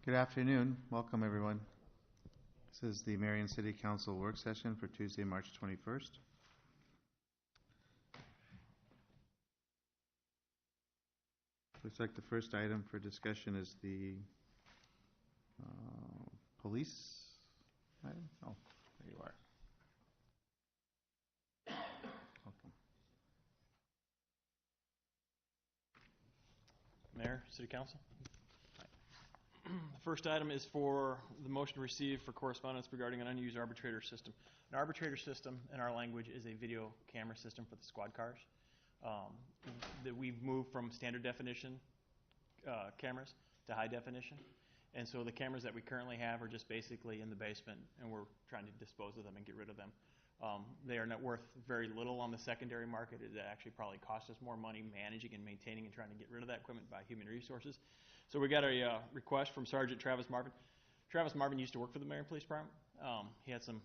Good afternoon. Welcome, everyone. This is the Marion City Council work session for Tuesday, March 21st. Looks like the first item for discussion is the police item. Oh, there you are. Welcome. Mayor, City Council. The first item is for the motion received for correspondence regarding an unused arbitrator system. An arbitrator system, in our language, is a video camera system for the squad cars. That we've moved from standard definition cameras to high definition. And so the cameras that we currently have are just basically in the basement, and we're trying to dispose of them and get rid of them. They are not worth very little on the secondary market. It actually probably costs us more money managing and maintaining and trying to get rid of that equipment by human resources. So we got a request from Sergeant Travis Marvin. Travis Marvin used to work for the Marion Police Department. He had some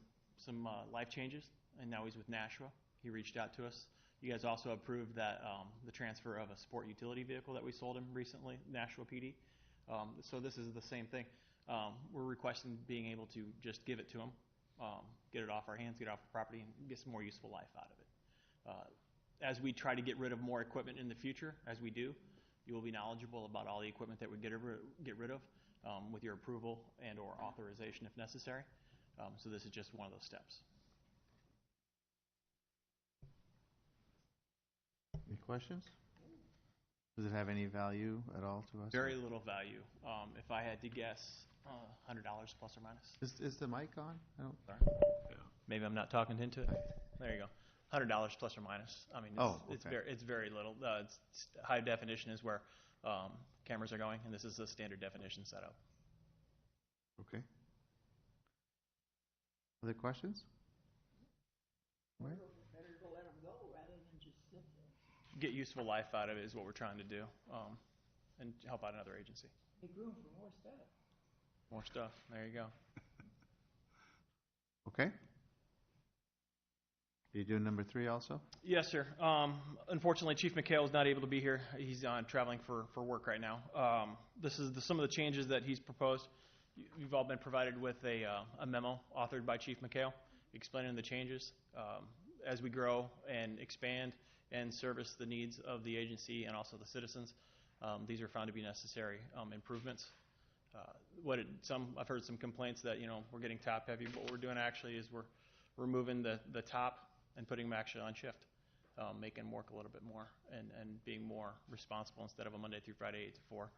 life changes, and now he's with Nashua. He reached out to us. You guys also approved that the transfer of a sport utility vehicle that we sold him recently, Nashua PD. So this is the same thing. We're requesting being able to just give it to him, get it off our hands, get it off the property, and get some more useful life out of it. As we try to get rid of more equipment in the future, as we do, you will be knowledgeable about all the equipment that we get rid of with your approval and or authorization if necessary. So this is just one of those steps. Any questions? Does it have any value at all to us? Very little value. If I had to guess, $100 plus or minus. Is the mic on? Sorry. Yeah. Maybe I'm not talking into it. There you go. $100 plus or minus. I mean, it's very little. High definition is where cameras are going, and this is a standard definition setup. Okay. Other questions? Better to let them go rather than just sit there. Get useful life out of it is what we're trying to do, and help out another agency. Make room for more stuff. More stuff. There you go. Okay. Are you doing number 3 also? Yes, sir. Unfortunately, Chief McHale is not able to be here. He's traveling for work right now. This is some of the changes that he's proposed. You've all been provided with a memo authored by Chief McHale explaining the changes. As we grow and expand and service the needs of the agency and also the citizens, these are found to be necessary improvements. I've heard some complaints that we're getting top heavy. What we're doing actually is we're removing the top and putting them actually on shift, making them work a little bit more and being more responsible instead of a Monday through Friday 8 to 4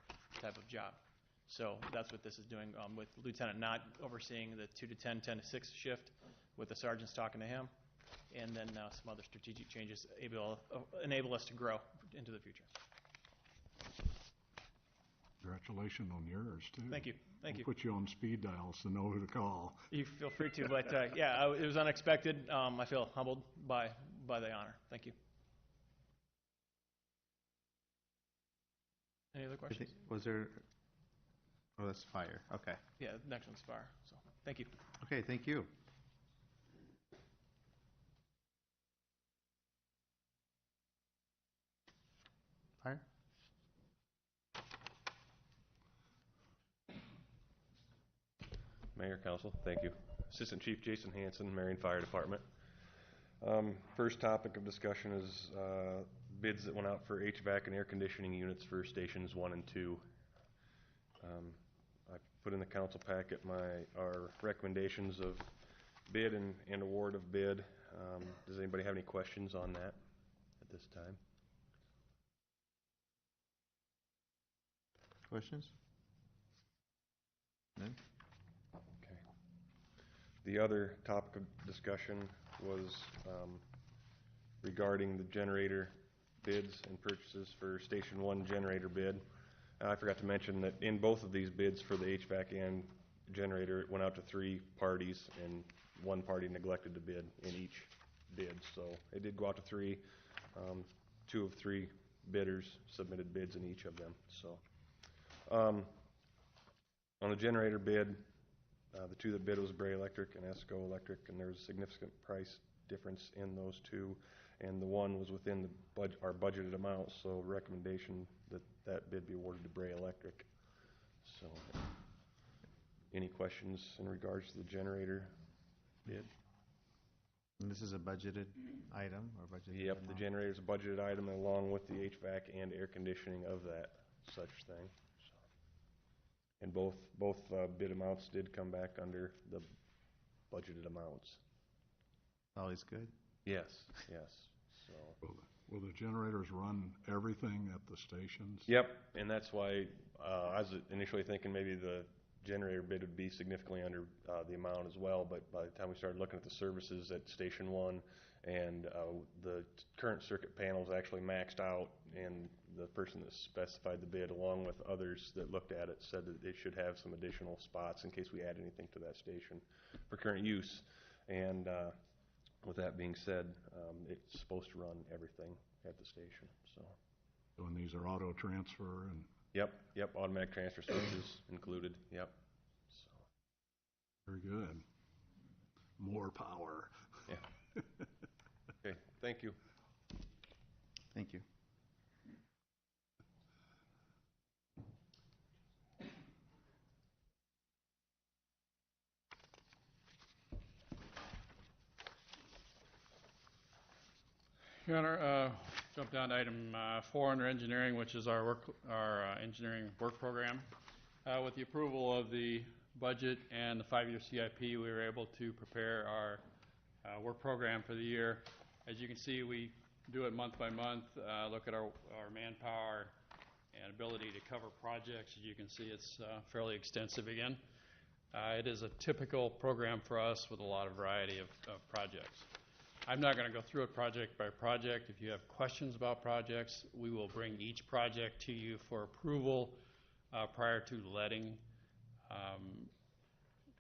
type of job. So that's what this is doing, with the lieutenant not overseeing the 2 to 10, 10 to 6 shift, with the sergeants talking to him, and then some other strategic changes enable us to grow into the future. Congratulations on yours, too. Thank you. Thank you. I'll put you on speed dial so know who to call. You feel free to, but yeah, it was unexpected. I feel humbled by the honor. Thank you. Any other questions? Was there... Oh, that's fire. Okay. Yeah, next one's fire. So, thank you. Okay, thank you. Fire? Mayor, Council, thank you. Assistant Chief Jason Hansen, Marion Fire Department. First topic of discussion is bids that went out for HVAC and air conditioning units for stations 1 and 2. I put in the council packet our recommendations of bid and award of bid. Does anybody have any questions on that at this time? Questions? None? Okay. The other topic of discussion was regarding the generator bids and purchases for Station 1 generator bid. I forgot to mention that in both of these bids for the HVAC and generator, it went out to 3 parties, and 1 party neglected to bid in each bid. So it did go out to 3. 2 of 3 bidders submitted bids in each of them. So on the generator bid, the 2 that bid was Bray Electric and Esco Electric, and there was a significant price difference in those 2. And the 1 was within our budgeted amount, so recommendation that bid be awarded to Bray Electric. So any questions in regards to the generator bid? And this is a budgeted item or budgeted? Yep, the generator is a budgeted item along with the HVAC and air conditioning of that such thing. So. And both bid amounts did come back under the budgeted amounts. Always good. Yes, yes. So. Will the generators run everything at the stations? Yep, and that's why I was initially thinking maybe the generator bid would be significantly under the amount as well, but by the time we started looking at the services at Station 1 and the current circuit panels actually maxed out, and the person that specified the bid along with others that looked at it said that they should have some additional spots in case we add anything to that station for current use. And with that being said, it's supposed to run everything at the station. So. And these are auto transfer and... Yep, automatic transfer switches included, yep. So. Very good. More power. Yeah. Okay, thank you. Thank you. Your Honor, jump down to item 4 under engineering, which is our engineering work program. With the approval of the budget and the 5-year CIP, we were able to prepare our work program for the year. As you can see, we do it month by month, look at our manpower and ability to cover projects. As you can see, it's fairly extensive again. It is a typical program for us with a lot of variety of projects. I'm not going to go through it project by project. If you have questions about projects, we will bring each project to you for approval prior to letting.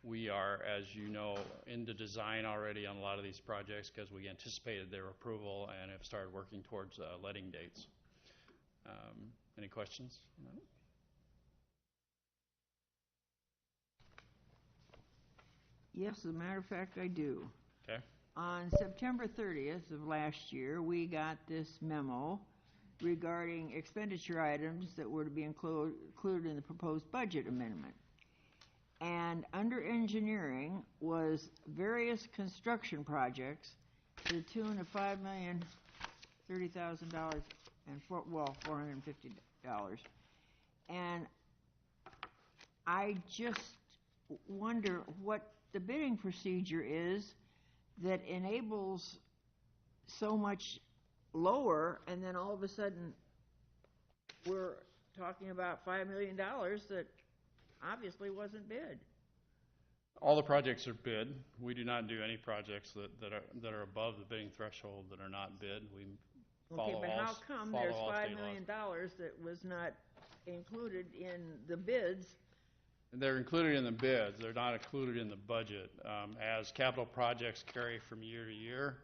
We are, as you know, into design already on a lot of these projects because we anticipated their approval and have started working towards letting dates. Any questions? No? Yes, as a matter of fact, I do. Okay. On September 30th of last year, we got this memo regarding expenditure items that were to be included in the proposed budget amendment. And under engineering was various construction projects to the tune of $5,030,000 and $450. And I just wonder what the bidding procedure is that enables so much lower, and then all of a sudden we're talking about $5 million that obviously wasn't bid. All the projects are bid. We do not do any projects that are above the bidding threshold that are not bid. We follow Okay, but how come there's $5 million that was not included in the bids? They're included in the bids. They're not included in the budget. As capital projects carry from year to year,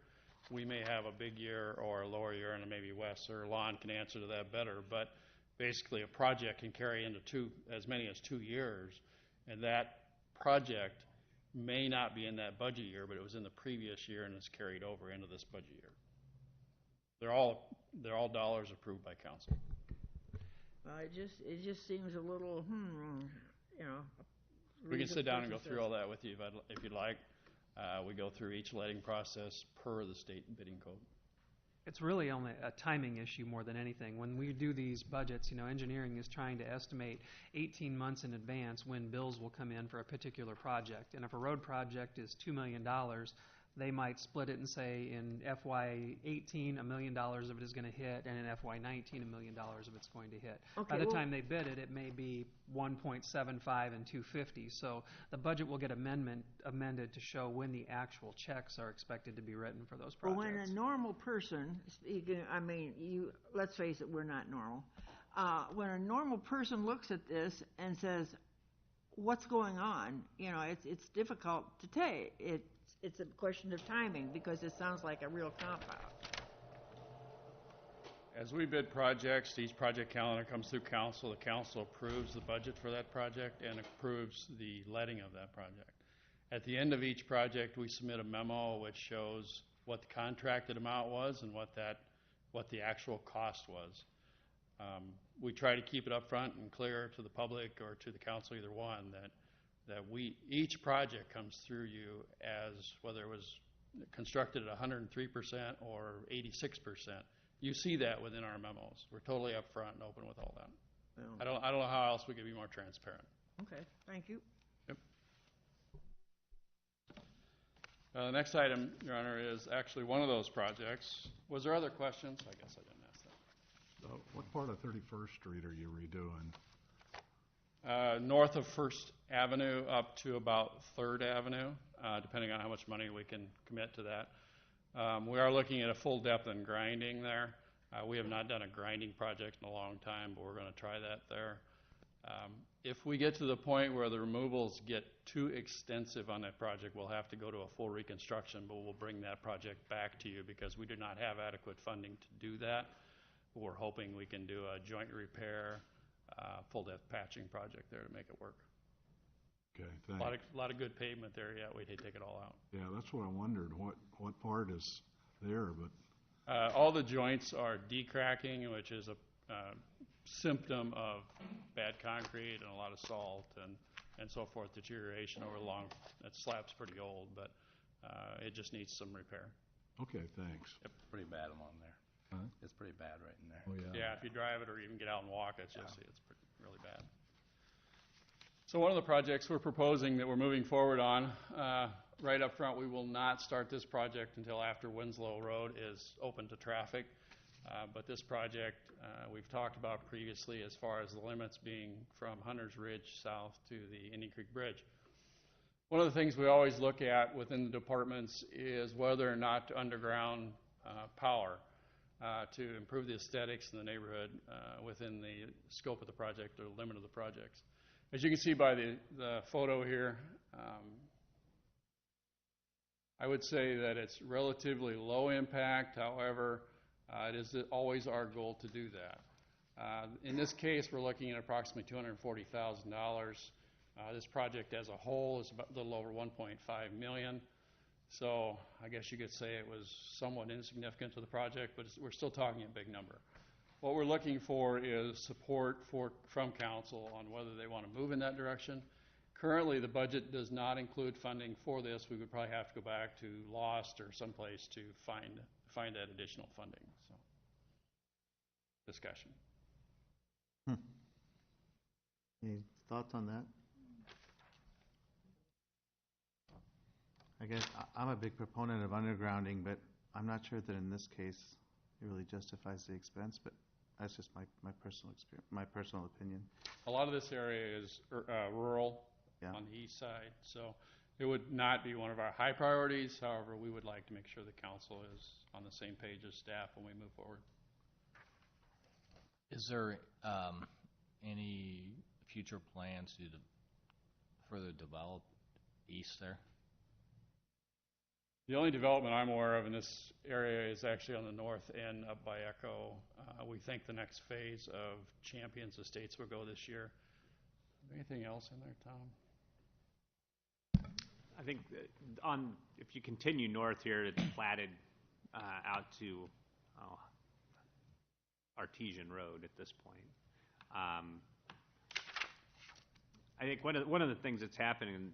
we may have a big year or a lower year, and maybe Wes or Lon can answer to that better. But basically, a project can carry into as many as 2 years, and that project may not be in that budget year, but it was in the previous year and is carried over into this budget year. They're all dollars approved by council. Well, it just seems a little, you know. We can sit down and go through all that with you if you'd like. We go through each letting process per the state bidding code. It's really only a timing issue more than anything. When we do these budgets, engineering is trying to estimate 18 months in advance when bills will come in for a particular project. And if a road project is $2 million, they might split it and say in FY18, $1 million of it is going to hit, and in FY19, $1 million of it's going to hit. Okay, By the time they bid it, it may be 1.75 and 250. So the budget will get amended to show when the actual checks are expected to be written for those projects. Well, when a normal person, let's face it, we're not normal. When a normal person looks at this and says, "What's going on?" It's difficult to take. It's a question of timing because it sounds like a real cop-out. As we bid projects, each project calendar comes through council. The council approves the budget for that project and approves the letting of that project. At the end of each project, we submit a memo which shows what the contracted amount was and what the actual cost was. We try to keep it up front and clear to the public or to the council, either one, that that each project comes through you as whether it was constructed at 103% or 86%. You see that within our memos. We're totally upfront and open with all that. I don't know how else we could be more transparent. Okay, thank you. Yep. The next item, Your Honor, is actually one of those projects. Was there other questions? I guess I didn't ask that. What part of 31st Street are you redoing? North of First Avenue up to about Third Avenue, depending on how much money we can commit to that. We are looking at a full depth and grinding there. We have not done a grinding project in a long time, but we're going to try that there. If we get to the point where the removals get too extensive on that project, we'll have to go to a full reconstruction, but we'll bring that project back to you because we do not have adequate funding to do that. We're hoping we can do a joint repair, full depth patching project there to make it work. Okay, A thanks. lot of good pavement there, yeah, we'd hate to take it all out. Yeah, that's what I wondered, what part is there, but, All the joints are decracking, which is a symptom of bad concrete and a lot of salt and so forth, deterioration over long. That slab's pretty old, but it just needs some repair. okay, thanks. Pretty bad along there. Huh? It's pretty bad right in there. Oh, yeah. Yeah, if you drive it or even get out and walk it, you'll see it's really bad. So one of the projects we're proposing that we're moving forward on, right up front, we will not start this project until after Winslow Road is open to traffic. But this project, we've talked about previously as far as the limits being from Hunter's Ridge south to the Indian Creek Bridge. One of the things we always look at within the departments is whether or not to underground power to improve the aesthetics in the neighborhood within the scope of the project or the limit of the projects. As you can see by the photo here, I would say that it's relatively low impact. However, it is always our goal to do that. In this case, we're looking at approximately $240,000. This project as a whole is about a little over $1.5 million. So I guess you could say it was somewhat insignificant to the project, but we're still talking a big number. What we're looking for is support from council on whether they want to move in that direction. Currently, the budget does not include funding for this. We would probably have to go back to Lost or someplace to find that additional funding. So, discussion. Any thoughts on that? I guess I'm a big proponent of undergrounding, but I'm not sure that in this case it really justifies the expense, but that's just my personal experience, my personal opinion. A lot of this area is rural on the east side, so it would not be one of our high priorities. However, we would like to make sure the council is on the same page as staff when we move forward. Is there any future plans to further develop east there? The only development I'm aware of in this area is actually on the north end up by Echo. We think the next phase of Champions Estates will go this year. Anything else in there, Tom? I think if you continue north here, it's platted out to Artesian Road at this point. I think one of the things that's happening, and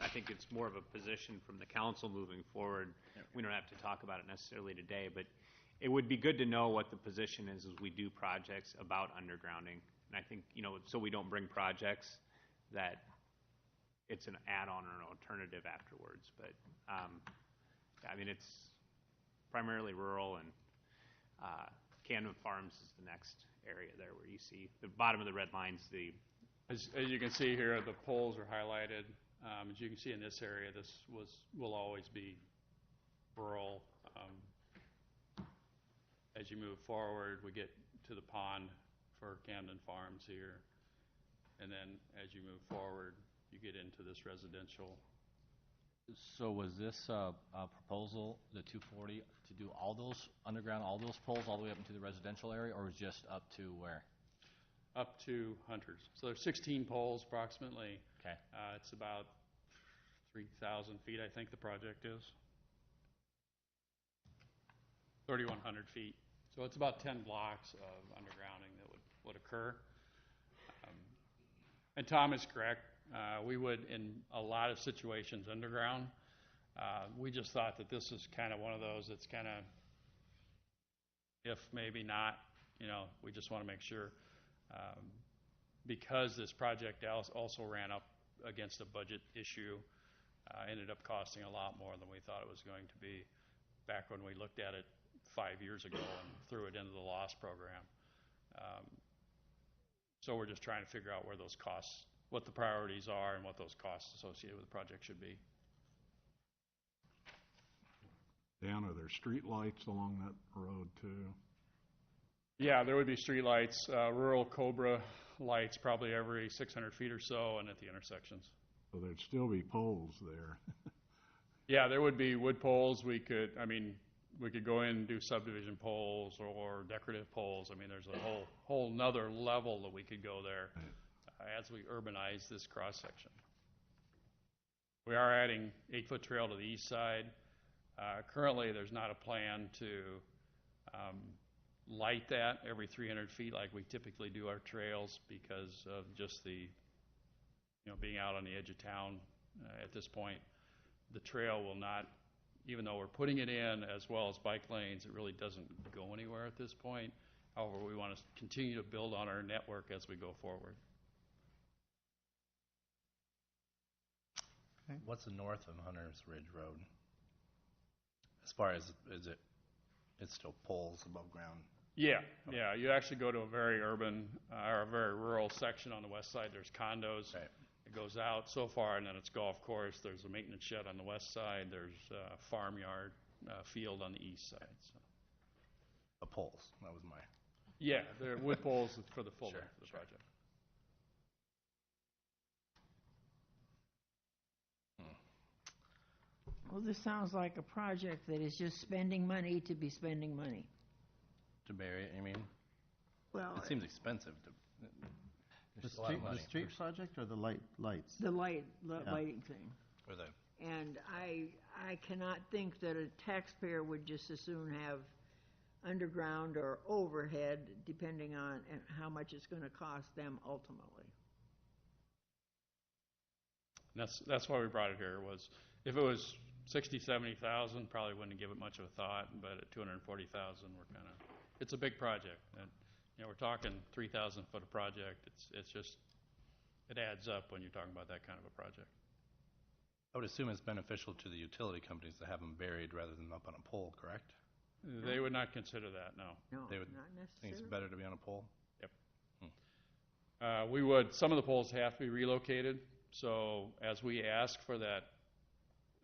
I think it's more of a position from the council moving forward. Yep. We don't have to talk about it necessarily today, but it would be good to know what the position is as we do projects about undergrounding. And I think, so we don't bring projects that it's an add-on or an alternative afterwards. But, I mean, it's primarily rural, and Camden Farms is the next area there where you see the bottom of the red lines. As you can see here, the poles are highlighted. As you can see in this area, this will always be rural. As you move forward, we get to the pond for Camden Farms here. And then as you move forward, you get into this residential. So was this a proposal, the 240, to do all those underground, all those poles all the way up into the residential area, or was just up to where? Up to Hunters. So there's 16 poles approximately. Okay. It's about 3,000 feet, I think the project is. 3,100 feet. So it's about 10 blocks of undergrounding that would occur. And Tom is correct. We would, in a lot of situations, underground. We just thought that this is kind of one of those that's kind of, if maybe not, we just want to make sure. Because this project also ran up against a budget issue, ended up costing a lot more than we thought it was going to be back when we looked at it 5 years ago and threw it into the loss program. So we're just trying to figure out where those costs, what the priorities are and what those costs associated with the project should be. Dan, are there street lights along that road too? Yeah, there would be street lights, rural Cobra lights probably every 600 feet or so and at the intersections. So there'd still be poles there. Yeah, there would be wood poles. We could go in and do subdivision poles or decorative poles. I mean, there's a whole nother level that we could go there as we urbanize this cross section. We are adding 8-foot trail to the east side. Currently, there's not a plan to light that every 300 feet like we typically do our trails because of just the, being out on the edge of town at this point. The trail will not, even though we're putting it in as well as bike lanes, it really doesn't go anywhere at this point. However, we want to continue to build on our network as we go forward. What's the north of Hunter's Ridge Road? As far as, it's still poles above ground? Yeah. You actually go to a very urban or a very rural section on the west side. There's condos. Right. It goes out so far, and then it's golf course. There's a maintenance shed on the west side. There's a farmyard field on the east side. So. The poles, that was my... Yeah, they're wood poles for the full length of the project. Well, this sounds like a project that is just spending money to be spending money. To bury it, you mean? Well, It seems expensive to... The There's a lot of money. street project or the lights? the lighting thing. For the... And I cannot think that a taxpayer would just as soon have underground or overhead, depending on how much it's going to cost them ultimately. And that's why we brought it here. Was if it was 60, 70,000, probably wouldn't give it much of a thought. But at 240,000, we're kind of, it's a big project, and we're talking 3,000 foot of project. It's just, it adds up when you're talking about that kind of a project. I would assume it's beneficial to the utility companies to have them buried rather than up on a pole, correct? They would not consider that, no. No, They would not think it's necessarily. better to be on a pole? We would, some of the poles have to be relocated. So as we ask for that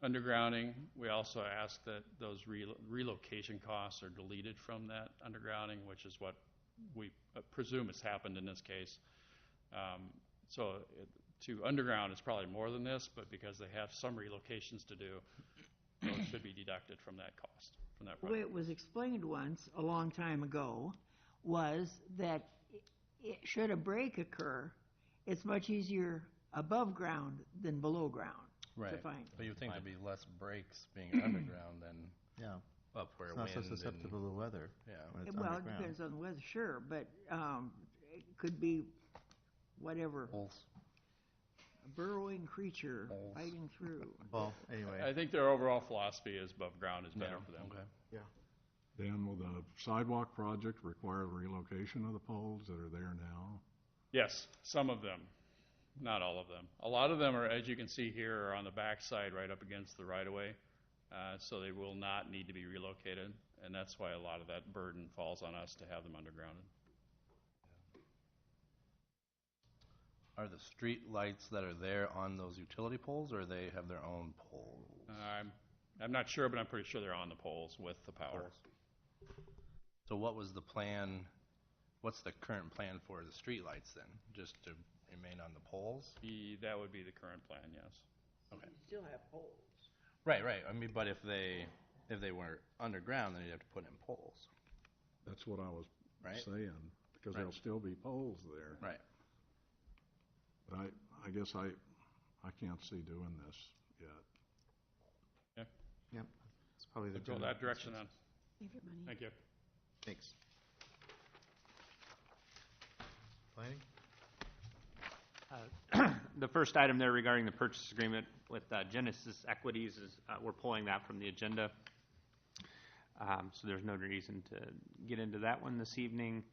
undergrounding, we also ask that those relocation costs are deleted from that undergrounding, which is what we presume has happened in this case. To underground is probably more than this, but because they have some relocations to do, those should be deducted from that cost, from that The way project. it was explained once, a long time ago, was that should a break occur, it's much easier above ground than below ground to find. But you would think there'd be less breaks being underground than Yeah. up where It's not so wind susceptible to weather. Yeah. when it's Well, it underground. depends on the weather, sure, but it could be whatever, poles. a burrowing creature Holes. fighting through. Well, anyway. I think their overall philosophy is above ground is better Yeah, for them. okay. Dan, will the sidewalk project require the relocation of the poles that are there now? Yes, some of them, not all of them. A lot of them are, as you can see here, are on the back side right up against the right-of-way, so they will not need to be relocated, and that's why a lot of that burden falls on us to have them undergrounded. Are the street lights that are there on those utility poles, or they have their own poles? I'm not sure, but I'm pretty sure they're on the poles with the power. So what was the plan, what's the current plan for the street lights then? Just to remain on the poles? That would be the current plan, yes. Okay. You still have poles. Right. I mean, but if they were underground, then you'd have to put in poles. That's what I was Right. saying, because Right. there'll still be poles there. Right. But I guess I can't see doing this yet. Yep. It's probably the We'll go general that direction then. Save your money. Thank you. Thanks. Planning? The first item there regarding the purchase agreement with Genesis Equities is we're pulling that from the agenda. So there's no reason to get into that one this evening.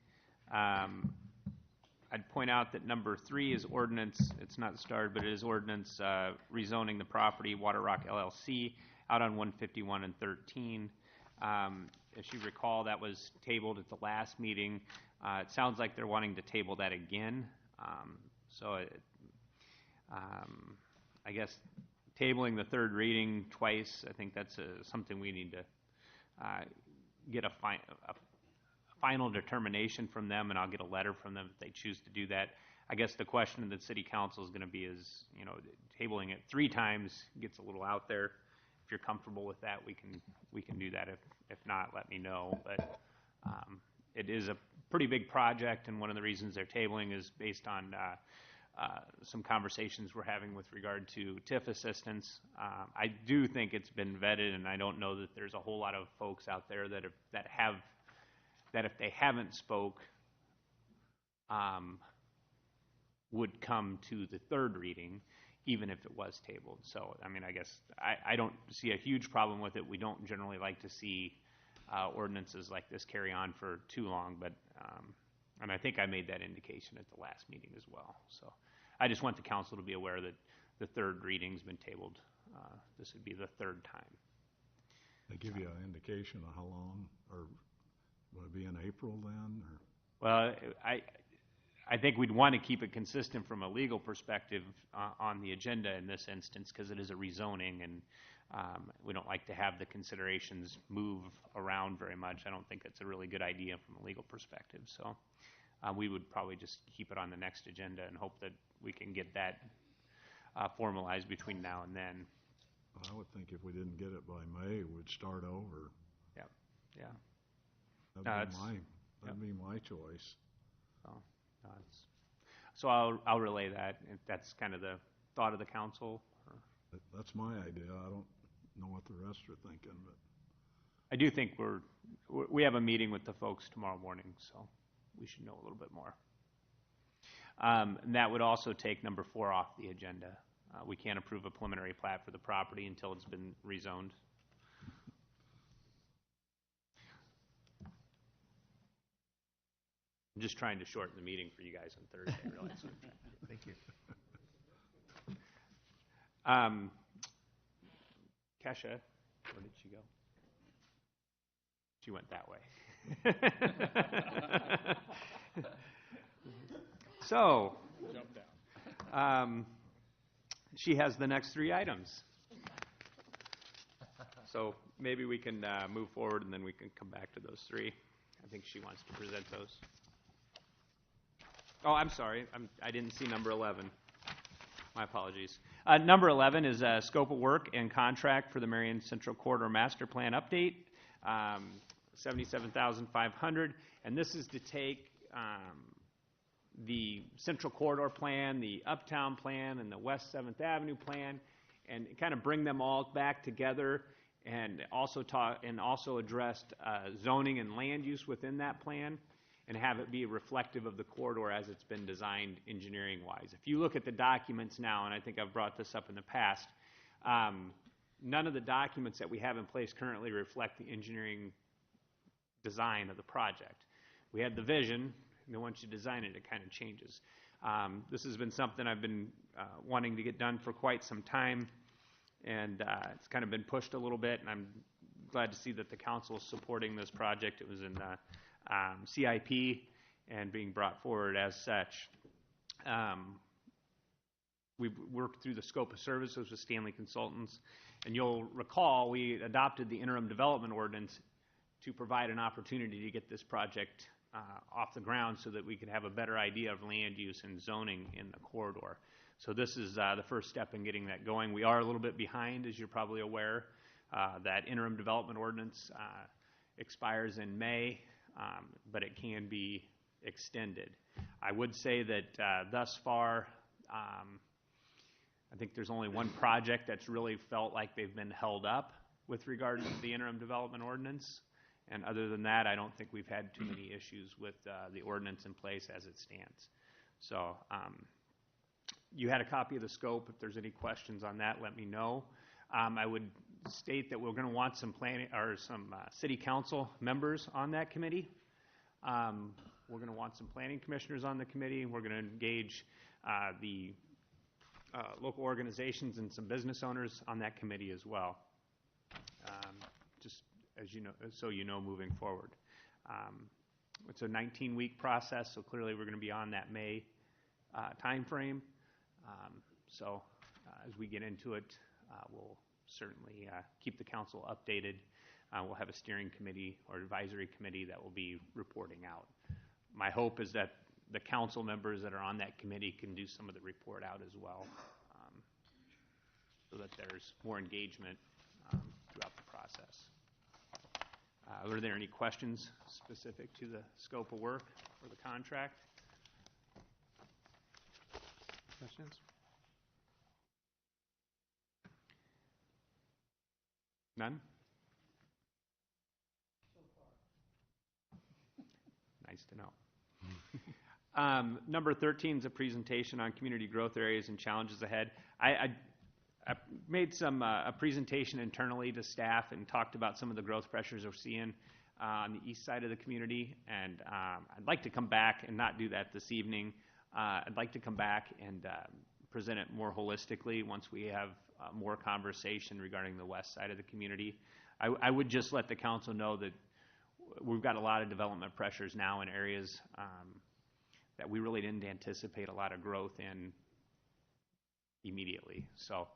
I'd point out that number 3 is ordinance. It's not starred, but it is ordinance rezoning the property, Water Rock LLC, out on 151 and 13. As you recall, that was tabled at the last meeting. It sounds like they're wanting to table that again. I guess tabling the third reading twice, I think that's something we need to get a final determination from them, and I'll get a letter from them if they choose to do that. I guess the question that City Council is going to be is, tabling it 3 times gets a little out there. If you're comfortable with that, we can do that. If not, let me know. But it is a pretty big project, and one of the reasons they're tabling is based on some conversations we're having with regard to TIF assistance. I do think it's been vetted, and I don't know that there's a whole lot of folks out there that if they haven't spoke, would come to the third reading, even if it was tabled. So, I guess I don't see a huge problem with it. We don't generally like to see ordinances like this carry on for too long, but and I think I made that indication at the last meeting as well. So I just want the council to be aware that the third reading's been tabled. This would be the 3rd time. They give you an indication of how long, or will it be in April then? Or? Well, I think we'd want to keep it consistent from a legal perspective on the agenda in this instance, because it is a rezoning, and we don't like to have the considerations move around very much. I don't think it's a really good idea from a legal perspective. So we would probably just keep it on the next agenda and hope that we can get that formalized between now and then. Well, I would think if we didn't get it by May, we'd start over. Yeah. That'd be my choice. So I'll relay that, if that's kind of the thought of the council. That's my idea. I don't know what the rest are thinking, but I do think we have a meeting with the folks tomorrow morning, so we should know a little bit more. And that would also take number 4 off the agenda. We can't approve a preliminary plat for the property until it's been rezoned. I'm just trying to shorten the meeting for you guys on Thursday. I realize. Thank you. Kesha, where did she go? She went that way. So, she has the next 3 items. So maybe we can move forward, and then we can come back to those 3. I think she wants to present those. Oh, I'm sorry. I didn't see number 11. My apologies. Number 11 is a scope of work and contract for the Marion Central Corridor Master Plan update, $77,500. And this is to take the Central Corridor Plan, the Uptown Plan, and the West 7th Avenue Plan, and kind of bring them all back together, and also addressed zoning and land use within that plan, and have it be reflective of the corridor as it's been designed engineering-wise. If you look at the documents now, and I think I've brought this up in the past, none of the documents that we have in place currently reflect the engineering design of the project. We had the vision, and then once you design it, it kind of changes. This has been something I've been wanting to get done for quite some time, and it's kind of been pushed a little bit, and I'm glad to see that the council is supporting this project. It was in the CIP and being brought forward as such. We've worked through the scope of services with Stanley Consultants, and you'll recall we adopted the interim development ordinance to provide an opportunity to get this project off the ground so that we could have a better idea of land use and zoning in the corridor. So this is the first step in getting that going. We are a little bit behind, as you're probably aware. That interim development ordinance expires in May. But it can be extended. I would say that thus far, I think there's only one project that's really felt like they've been held up with regard to the interim development ordinance. And other than that, I don't think we've had too many issues with the ordinance in place as it stands. So you had a copy of the scope. If there's any questions on that, let me know. I would state that we're going to want some planning or some city council members on that committee. We're going to want some planning commissioners on the committee. We're going to engage the local organizations and some business owners on that committee as well. Just as you know, so you know, moving forward. It's a 19-week process, so clearly we're going to be on that May time frame. So as we get into it, we'll certainly keep the council updated. We'll have a steering committee or advisory committee that will be reporting out. My hope is that the council members that are on that committee can do some of the report out as well, so that there's more engagement throughout the process. Are there any questions specific to the scope of work or the contract? Questions? None? Nice to know. Number 13 is a presentation on community growth areas and challenges ahead. I made a presentation internally to staff and talked about some of the growth pressures we're seeing on the east side of the community, and I'd like to come back and not do that this evening. I'd like to come back and present it more holistically once we have more conversation regarding the west side of the community. I would just let the council know that we've got a lot of development pressures now in areas that we really didn't anticipate a lot of growth in immediately. So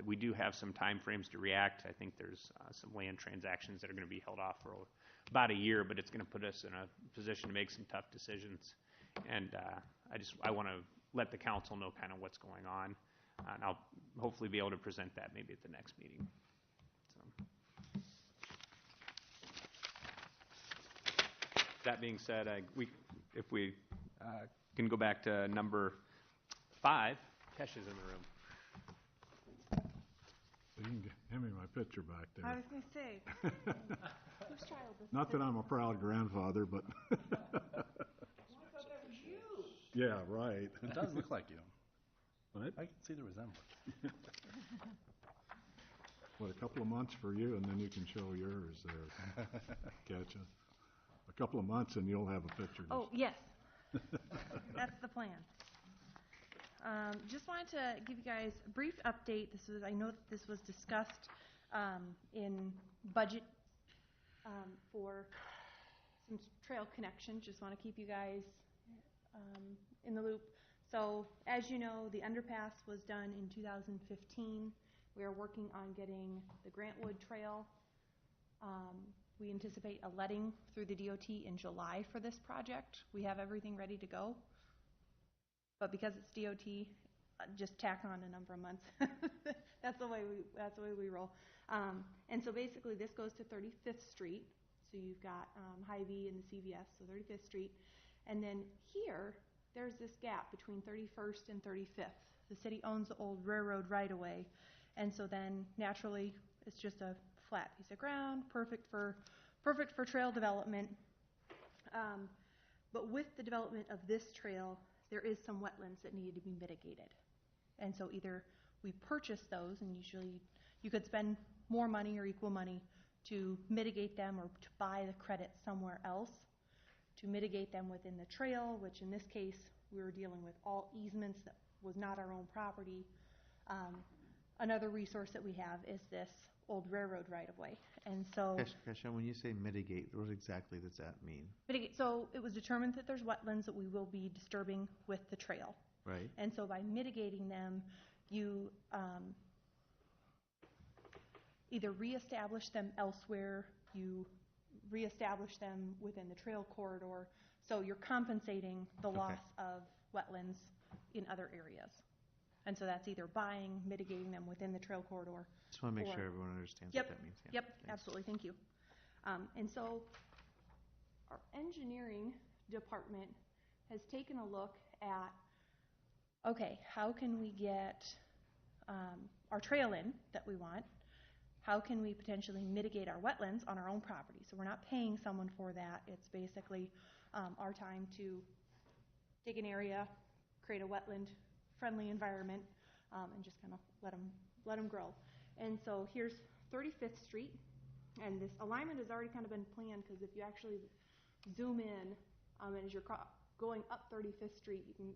we do have some time frames to react. I think there's some land transactions that are going to be held off for about a year, but it's going to put us in a position to make some tough decisions. And I want to let the council know kind of what's going on, and I'll hopefully be able to present that maybe at the next meeting. So. That being said, if we can go back to number 5, Kesha's in the room. You can hand me my picture back there. I was going to say, whose child is Not that I'm a proud grandfather, but I thought that was you. yeah, right. It does look like you. What? I can see the resemblance. What, a couple of months for you, and then you can show yours there. Catch it. A couple of months, and you'll have a picture. Oh, yes. That's the plan. Just wanted to give you guys a brief update. I know that this was discussed in budget for some trail connections. Just want to keep you guys in the loop. So, as you know, the underpass was done in 2015. We are working on getting the Grantwood Trail. We anticipate a letting through the DOT in July for this project. We have everything ready to go. But because it's DOT, just tack on a number of months. That's the way we roll. And so basically this goes to 35th Street. So you've got Hy-Vee and the CVS, so 35th Street. And then here, there's this gap between 31st and 35th. The city owns the old railroad right-of-way. And so then naturally, it's just a flat piece of ground, perfect for trail development. But with the development of this trail, there is some wetlands that need to be mitigated. And so either we purchase those, and usually you could spend more money or equal money to mitigate them, or to buy the credit somewhere else to mitigate them within the trail, which in this case we were dealing with all easements that was not our own property. Another resource that we have is this old railroad right-of-way. And so Kesha, when you say mitigate, what exactly does that mean? mitigate, so it was determined that there's wetlands that we will be disturbing with the trail. Right. And so by mitigating them, you either reestablish them elsewhere, you reestablish them within the trail corridor, so you're compensating the loss of wetlands in other areas. And so that's either buying, mitigating them within the trail corridor. Just want to make sure everyone understands Yep, what that means. Yeah. yep, Thanks. absolutely, thank you. And so our engineering department has taken a look at, okay, how can we get our trail in that we want? How can we potentially mitigate our wetlands on our own property? So we're not paying someone for that. It's basically our time to take an area, create a wetland friendly environment, and just kind of let them grow. And so here's 35th Street, and this alignment has already kind of been planned, because if you actually zoom in, and as you're going up 35th Street, you can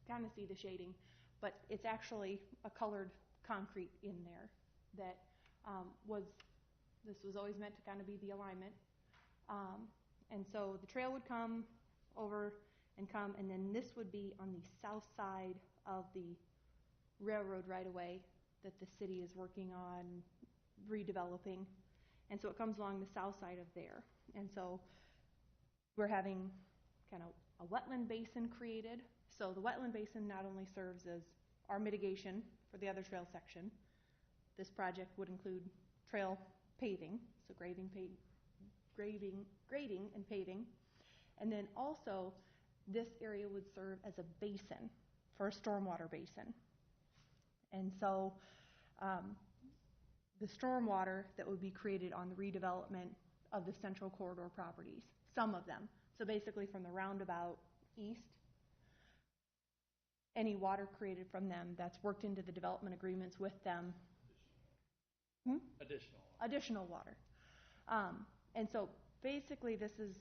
kind of see the shading, but it's actually a colored concrete in there that this was always meant to kind of be the alignment. And so the trail would come over and then this would be on the south side of the railroad right-of-way that the city is working on redeveloping. And so it comes along the south side of there. And so we're having kind of a wetland basin created. So the wetland basin not only serves as our mitigation for the other trail section, this project would include trail paving, so grading and paving. And then also, this area would serve as a basin for a stormwater basin. And so the stormwater that would be created on the redevelopment of the Central Corridor properties, some of them. So basically from the roundabout east, any water created from them that's worked into the development agreements with them. Additional water. And so basically this is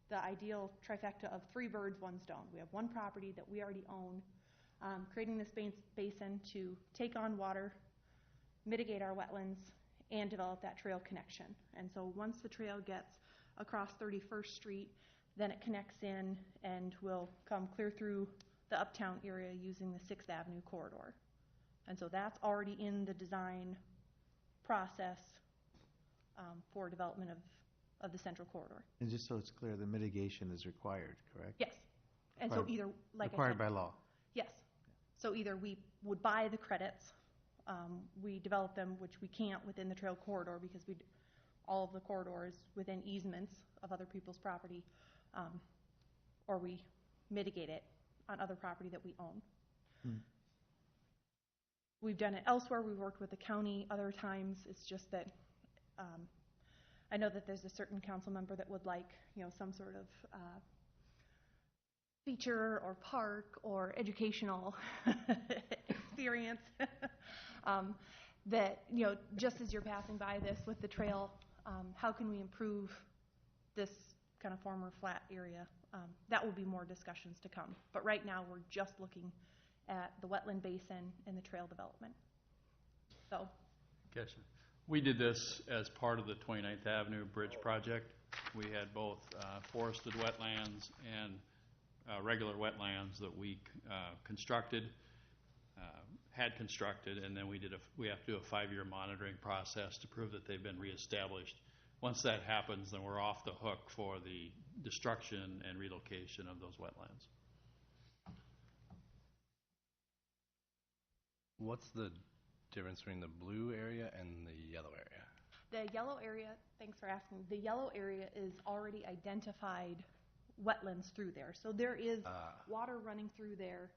the ideal trifecta of 3 birds, 1 stone. We have one property that we already own, creating this basin to take on water, mitigate our wetlands, and develop that trail connection. And so once the trail gets across 31st Street, then it connects in and will come clear through the uptown area using the 6th Avenue corridor. And so that's already in the design process for development of the Central Corridor. And just so it's clear, the mitigation is required, correct? Yes. And so either, like required I said, by law. yes. So either we would buy the credits, we develop them, which we can't within the trail corridor because all of the corridor is within easements of other people's property, or we mitigate it on other property that we own. We've done it elsewhere. We've worked with the county other times. It's just that I know that there's a certain council member that would like, some sort of feature or park or educational experience that, just as you're passing by this with the trail, how can we improve this kind of former flat area? That will be more discussions to come. But right now we're just looking at the wetland basin and the trail development. So. Gotcha. We did this as part of the 29th Avenue Bridge project. We had both forested wetlands and regular wetlands that we had constructed, and then we have to do a 5-year monitoring process to prove that they've been reestablished. Once that happens, then we're off the hook for the destruction and relocation of those wetlands. What's the difference between the blue area and the yellow area? The yellow area, thanks for asking, the yellow area is already identified wetlands through there. So there is water running through there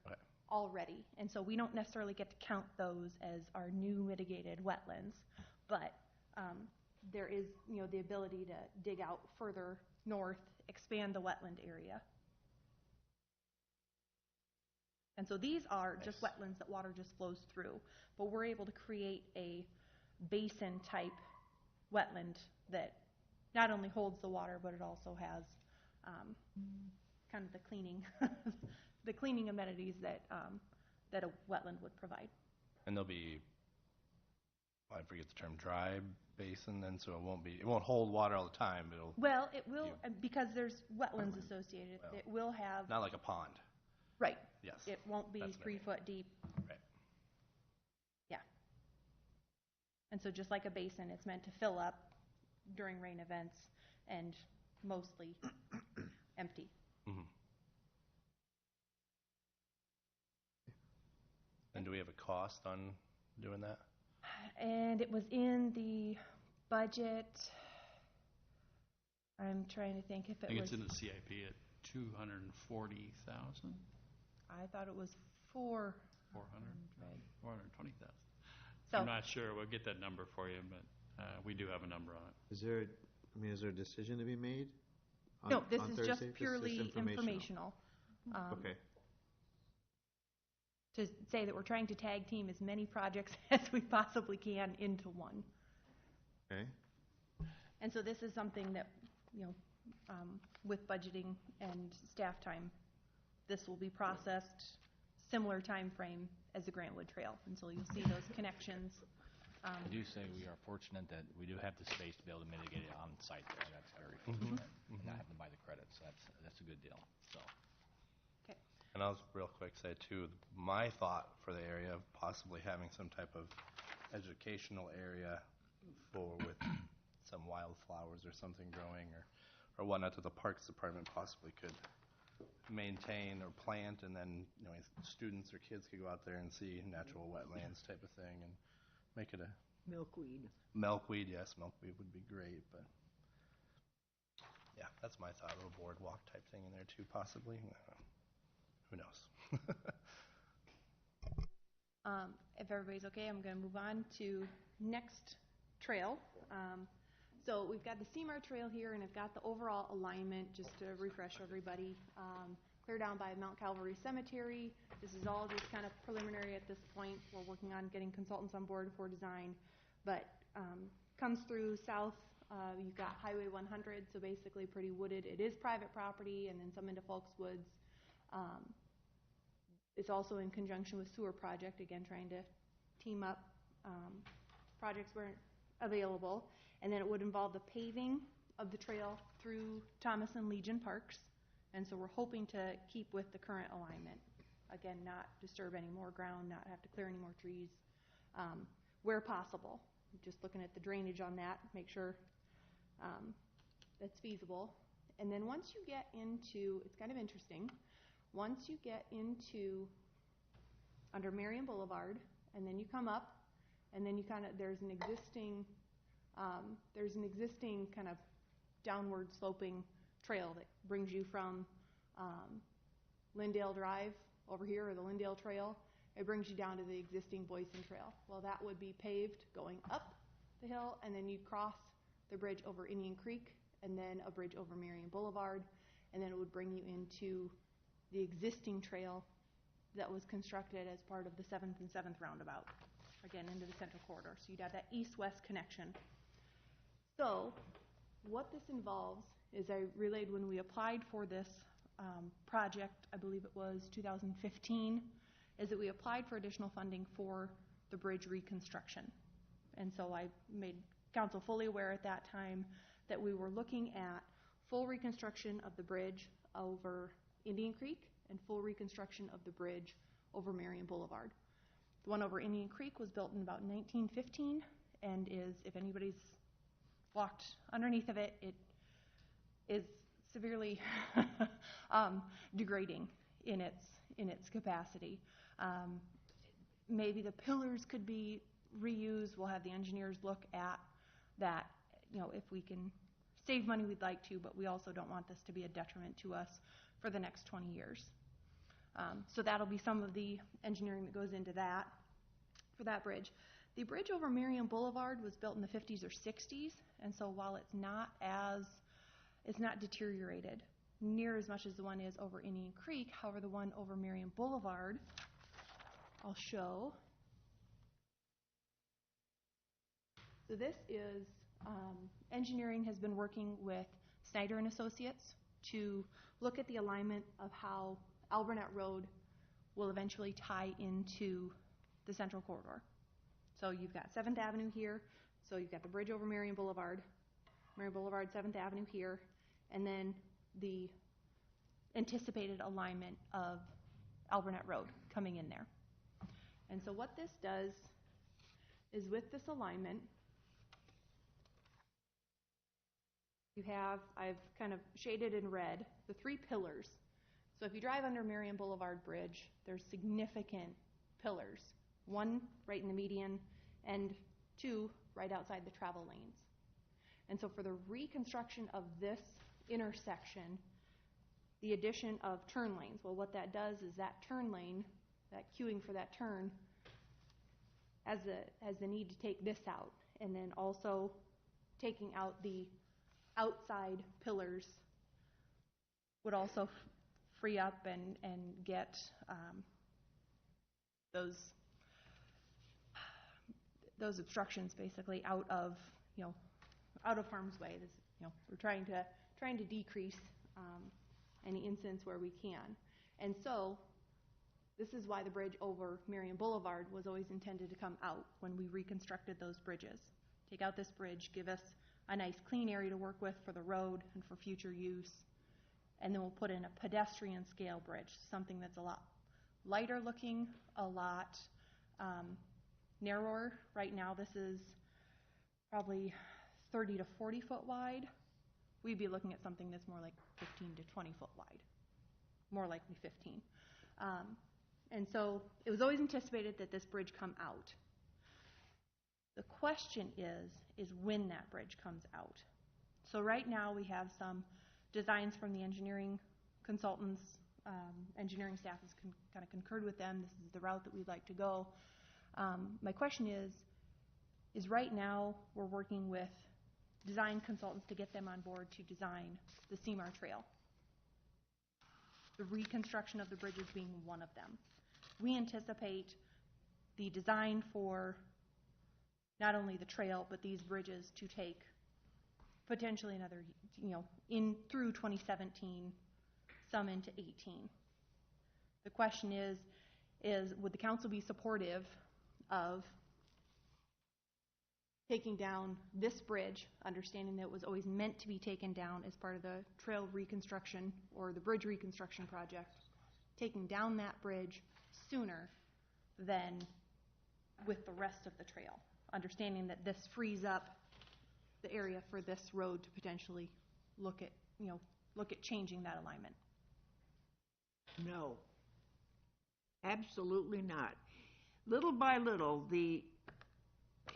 already. And so we don't necessarily get to count those as our new mitigated wetlands. But there is, the ability to dig out further north, expand the wetland area. And so these are just wetlands that water just flows through. But we're able to create a basin type wetland that not only holds the water, but it also has kind of the cleaning the cleaning amenities that that a wetland would provide. And there'll be, I forget the term, dry basin then, so it won't hold water all the time. Well, it will, because there's wetlands associated. Well, it will have. Not like a pond. Right. Yes. It won't be 3 foot deep. Right. Yeah. And so just like a basin, it's meant to fill up during rain events and mostly empty. Mm-hmm. And do we have a cost on doing that? And it was in the budget. I'm trying to think if it was. I think it's in the CIP at $240,000. I thought it was 400. 420,000. So I'm not sure. We'll get that number for you, but we do have a number on it. Is there a decision to be made? No, this on is Thursday? just purely informational. Okay. to say that we're trying to tag team as many projects as we possibly can into one. Okay. And so this is something that, with budgeting and staff time, this will be processed similar time frame as the Grantwood Trail. And so you'll see those connections. I do say we are fortunate that we do have the space to be able to mitigate it on site there. That's very fortunate. Not having to buy the credits. That's a good deal. So. Okay. And I'll just real quick say too, my thought for the area of possibly having some type of educational area with some wildflowers or something growing or whatnot that the Parks Department possibly could maintain or plant, and then students or kids could go out there and see natural wetlands type of thing and make it a milkweed. Yes, milkweed would be great, but yeah, that's my thought. A little boardwalk type thing in there too, possibly. Who knows? If everybody's okay, I'm going to move on to next trail. So we've got the Seymour Trail here, and I've got the overall alignment just to refresh everybody. Clear down by Mount Calvary Cemetery. This is all just kind of preliminary at this point. We're working on getting consultants on board for design, but comes through south. You've got Highway 100, so basically pretty wooded. It is private property, and then some into Folks Woods. It's also in conjunction with sewer project, again trying to team up projects where available. And then it would involve the paving of the trail through Thomas and Legion Parks. And so we're hoping to keep with the current alignment. Again, not disturb any more ground, not have to clear any more trees where possible. Just looking at the drainage on that, make sure that's feasible. And then once you get into, it's kind of interesting, once you get into under Marion Boulevard, and then you come up, and then you there's an existing kind of downward sloping trail that brings you from Lindale Drive over here, or the Lindale Trail. It brings you down to the existing Boyson Trail. Well, that would be paved going up the hill, and then you'd cross the bridge over Indian Creek, and then a bridge over Marion Boulevard, and then it would bring you into the existing trail that was constructed as part of the 7th and 7th roundabout, again into the central corridor. So you'd have that east-west connection. So what this involves is, I relayed when we applied for this project, I believe it was 2015, is that we applied for additional funding for the bridge reconstruction. And so I made council fully aware at that time that we were looking at full reconstruction of the bridge over Indian Creek and full reconstruction of the bridge over Marion Boulevard. The one over Indian Creek was built in about 1915 and is, if anybody's walked underneath of it, it is severely degrading in its capacity. Maybe the pillars could be reused. We'll have the engineers look at that. If we can save money, we'd like to, but we also don't want this to be a detriment to us for the next 20 years. So that'll be some of the engineering that goes into that for that bridge. The bridge over Marion Boulevard was built in the 50s or 60s, and so while it's not deteriorated near as much as the one is over Indian Creek, however, the one over Marion Boulevard, I'll show. So this is, engineering has been working with Snyder and Associates to look at the alignment of how Alburnett Road will eventually tie into the central corridor. So you've got 7th Avenue here, so you've got the bridge over Marion Boulevard, 7th Avenue here, and then the anticipated alignment of Alburnett Road coming in there. And so what this does is, with this alignment, I've kind of shaded in red the 3 pillars. So if you drive under Marion Boulevard Bridge, there's significant pillars. 1 right in the median and 2 right outside the travel lanes. And so for the reconstruction of this intersection, the addition of turn lanes, well, what that does is that turn lane, that queuing for that turn, has the need to take this out, and then also taking out the outside pillars would also free up and get those obstructions basically out of, out of harm's way. This, we're trying to decrease any incidents where we can. And so this is why the bridge over Marion Boulevard was always intended to come out when we reconstructed those bridges. Take out this bridge, give us a nice clean area to work with for the road and for future use. And then we'll put in a pedestrian scale bridge, something that's a lot lighter looking, a lot narrower. Right now this is probably 30 to 40 foot wide. We'd be looking at something that's more like 15 to 20 foot wide, more likely 15. And so it was always anticipated that this bridge come out. The question is when that bridge comes out. So right now we have some designs from the engineering consultants. Engineering staff has kind of concurred with them. This is the route that we'd like to go. My question is right now we're working with design consultants to get them on board to design the Seymour Trail. The reconstruction of the bridges being one of them. We anticipate the design for not only the trail, but these bridges to take potentially another, in through 2017, some into 18. The question is would the council be supportive of taking down this bridge, understanding that it was always meant to be taken down as part of the trail reconstruction or the bridge reconstruction project, taking down that bridge sooner than with the rest of the trail, understanding that this frees up the area for this road to potentially look at changing that alignment. No. Absolutely not. Little by little, the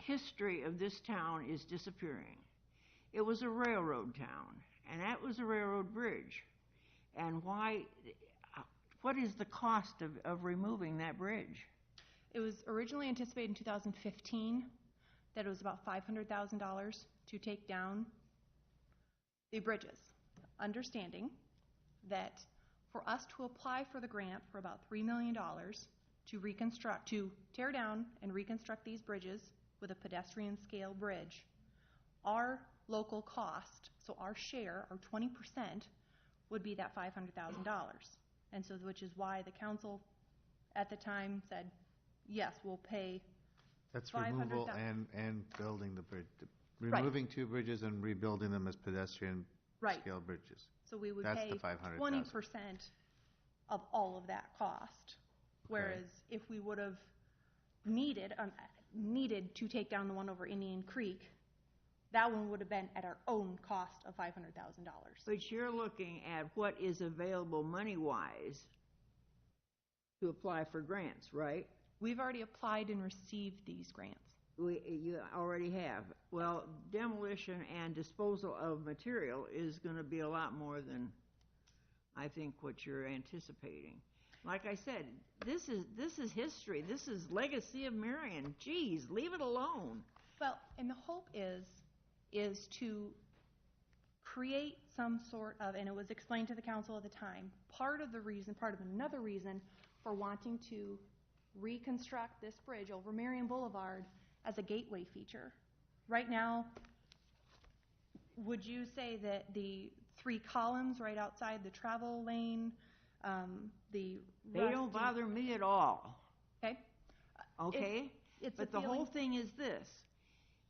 history of this town is disappearing. It was a railroad town, and that was a railroad bridge. And what is the cost of removing that bridge? It was originally anticipated in 2015 that it was about $500,000 to take down the bridges, understanding that for us to apply for the grant for about $3 million to tear down and reconstruct these bridges with a pedestrian scale bridge, our local cost, so our share, our 20%, would be that $500,000. And so, which is why the council at the time said, yes, we'll pay. That's removal and building the bridge. Removing two bridges and rebuilding them as pedestrian scale bridges. So we would That's pay the 500,000. 20% of all of that cost. Whereas if we would have needed to take down the one over Indian Creek, that one would have been at our own cost of $500,000. But you're looking at what is available money-wise to apply for grants, right? We've already applied and received these grants. You already have. Well, demolition and disposal of material is going to be a lot more than I think what you're anticipating. Like I said, this is history. This is legacy of Marion. Geez, leave it alone. Well, and the hope is to create some sort of, and it was explained to the council at the time, part of another reason for wanting to reconstruct this bridge over Marion Boulevard as a gateway feature. Right now, would you say that the 3 columns right outside the travel lane, they don't bother me at all. Okay. Okay? But the whole thing is this.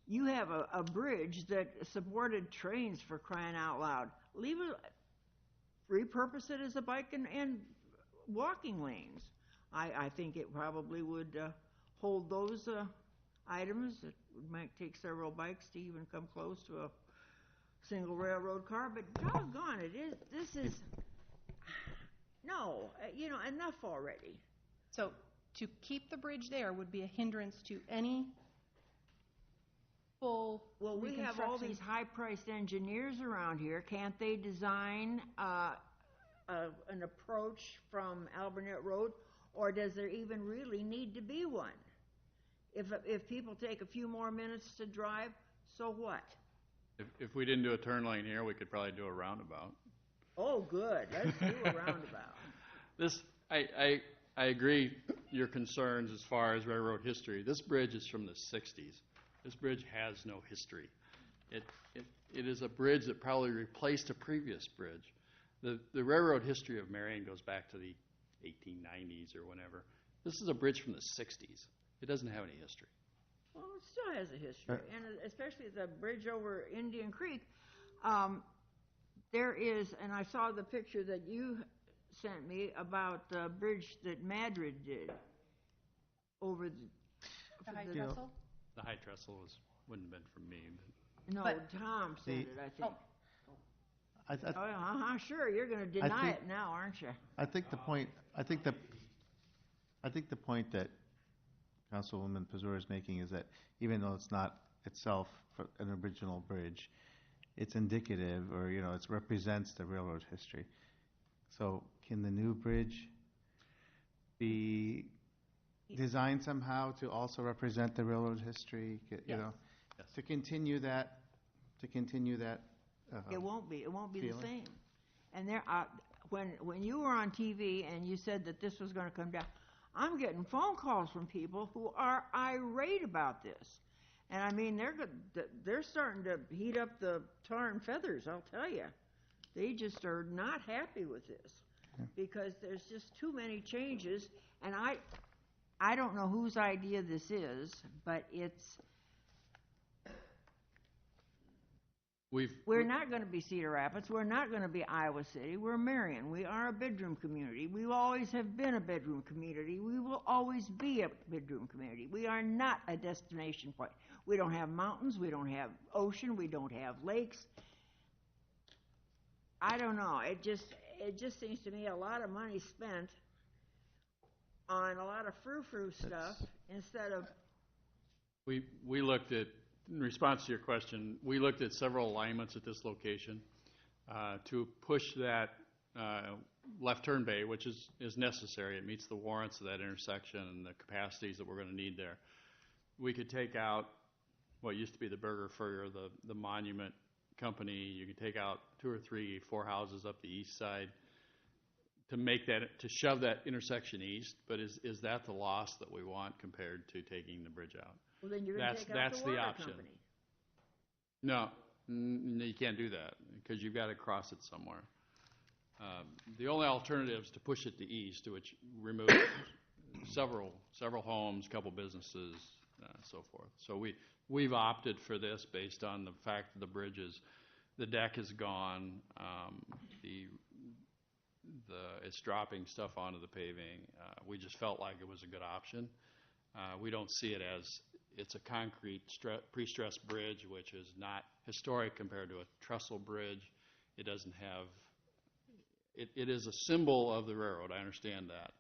You have a bridge that supported trains, for crying out loud. Repurpose it as a bike and walking lanes. I think it probably would hold those items. It might take several bikes to even come close to a single railroad car, but doggone it, enough already. So to keep the bridge there would be a hindrance to any full Well, we have all these high-priced engineers around here. Can't they design an approach from Albernet Road, or does there even really need to be one? If people take a few more minutes to drive, so what? If we didn't do a turn lane here, we could probably do a roundabout. Oh, good. Let's do a roundabout. I I agree your concerns as far as railroad history. This bridge is from the 60s. This bridge has no history. It is a bridge that probably replaced a previous bridge. The railroad history of Marion goes back to the 1890s or whenever. This is a bridge from the 60s. It doesn't have any history. Well, it still has a history, and especially the bridge over Indian Creek. There is, and I saw the picture that you sent me about the bridge that Madrid did over The high the- trestle? The high trestle wouldn't have been from me. No, But- Tom said it, I think. Oh. Sure, you're gonna deny think- it now, aren't you? I think the point that Councilwoman Pazura is making is that even though it's not itself an original bridge, it's indicative, or it represents the railroad history. So can the new bridge be designed somehow to also represent the railroad history? Yes. To continue that. It won't be the feeling? same. And when you were on TV and you said that this was gonna come down, I'm getting phone calls from people who are irate about this. And I mean, they're starting to heat up the tar and feathers, I'll tell you. They just are not happy with this because there's just too many changes. And I don't know whose idea this is, but we're not going to be Cedar Rapids. We're not going to be Iowa City. We're Marion. We are a bedroom community. We always have been a bedroom community. We will always be a bedroom community. We are not a destination point. We don't have mountains. We don't have ocean. We don't have lakes. I don't know. It just seems to me a lot of money spent on a lot of frou-frou stuff instead of. We looked at, in response to your question, we looked at several alignments at this location to push that left turn bay, which is necessary. It meets the warrants of that intersection and the capacities that we're going to need there. We could take out what used to be the Burger Furrier, the Monument Company. You could take out 2 or 3, 4 houses up the east side to shove that intersection east. But is that the loss that we want compared to taking the bridge out? Well, then you're going to take out That's the the water option. company. No, you can't do that because you've got to cross it somewhere. The only alternative is to push it to east, which removes several homes, couple businesses, so forth. So we've opted for this based on the fact that the deck is gone, it's dropping stuff onto the paving. We just felt like it was a good option. We don't see it as it's a concrete pre-stressed bridge, which is not historic compared to a trestle bridge. It doesn't have. It is a symbol of the railroad. I understand that,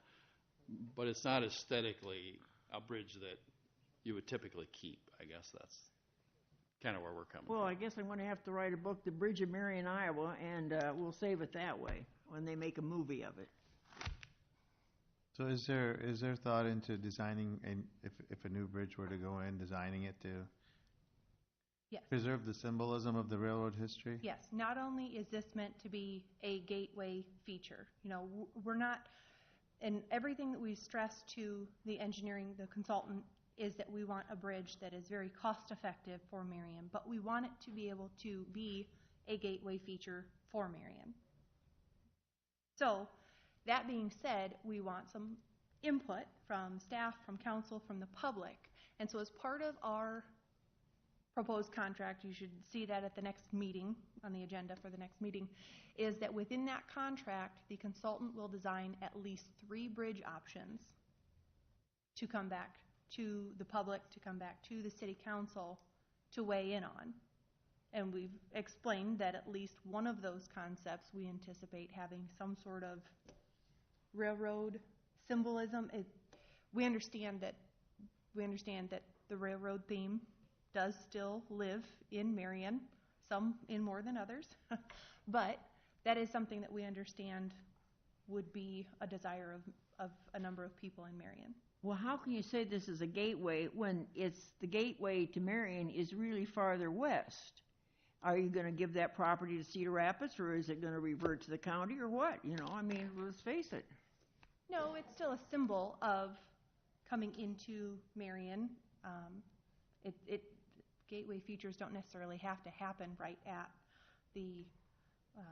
but it's not aesthetically a bridge that you would typically keep. I guess that's kind of where we're coming Well, from. I guess I'm going to have to write a book, The Bridge of Marion, Iowa, and we'll save it that way when they make a movie of it. So is there thought into designing, if a new bridge were to go in, designing it to Yes. preserve the symbolism of the railroad history? Yes, not only is this meant to be a gateway feature, we're not, and everything that we stress to the engineering, the consultant, is that we want a bridge that is very cost effective for Marion, but we want it to be able to be a gateway feature for Marion. So, that being said, we want some input from staff, from council, from the public, and so as part of our proposed contract, you should see that at the next meeting, on the agenda for the next meeting, is that within that contract, the consultant will design at least 3 bridge options to come back to the public, to come back to the city council to weigh in on. And we've explained that at least one of those concepts we anticipate having some sort of railroad symbolism. We understand that the railroad theme does still live in Marion, some in more than others, but that is something that we understand would be a desire of a number of people in Marion. Well, how can you say this is a gateway when the gateway to Marion is really farther west? Are you going to give that property to Cedar Rapids, or is it going to revert to the county, or what? Let's face it. No, it's still a symbol of coming into Marion. Gateway features don't necessarily have to happen right at the uh,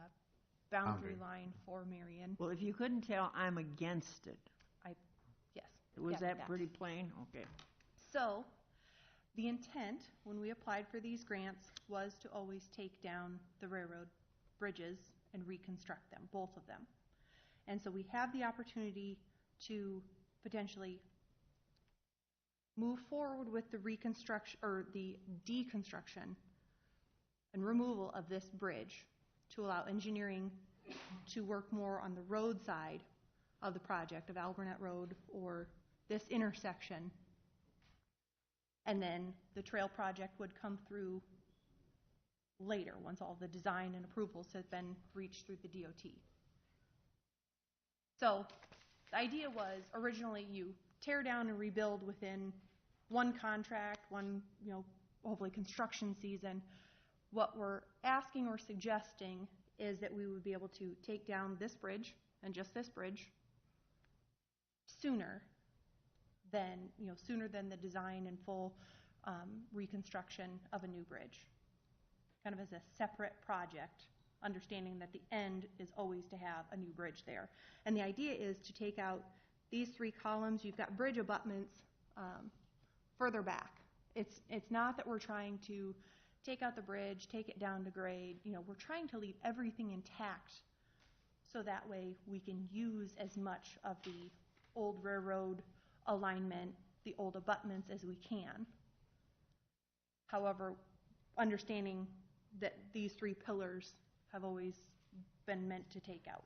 boundary Boundary. line for Marion. Well, if you couldn't tell, I'm against it. Yes. Was gathered that pretty plain? Okay. So, the intent when we applied for these grants was to always take down the railroad bridges and reconstruct them, both of them. And so we have the opportunity to potentially move forward with the reconstruction or the deconstruction and removal of this bridge to allow engineering to work more on the road side of the project of Alburnett Road or this intersection. And then the trail project would come through later once all the design and approvals have been reached through the DOT. So the idea was originally you tear down and rebuild within one contract, one, hopefully construction season. What we're asking or suggesting is that we would be able to take down this bridge and just this bridge sooner than the design and full reconstruction of a new bridge, kind of as a separate project, understanding that the end is always to have a new bridge there. And the idea is to take out these 3 columns. You've got bridge abutments further back. It's not that we're trying to take out the bridge, take it down to grade. We're trying to leave everything intact so that way we can use as much of the old railroad alignment, the old abutments as we can. However, understanding that these 3 pillars have always been meant to take out.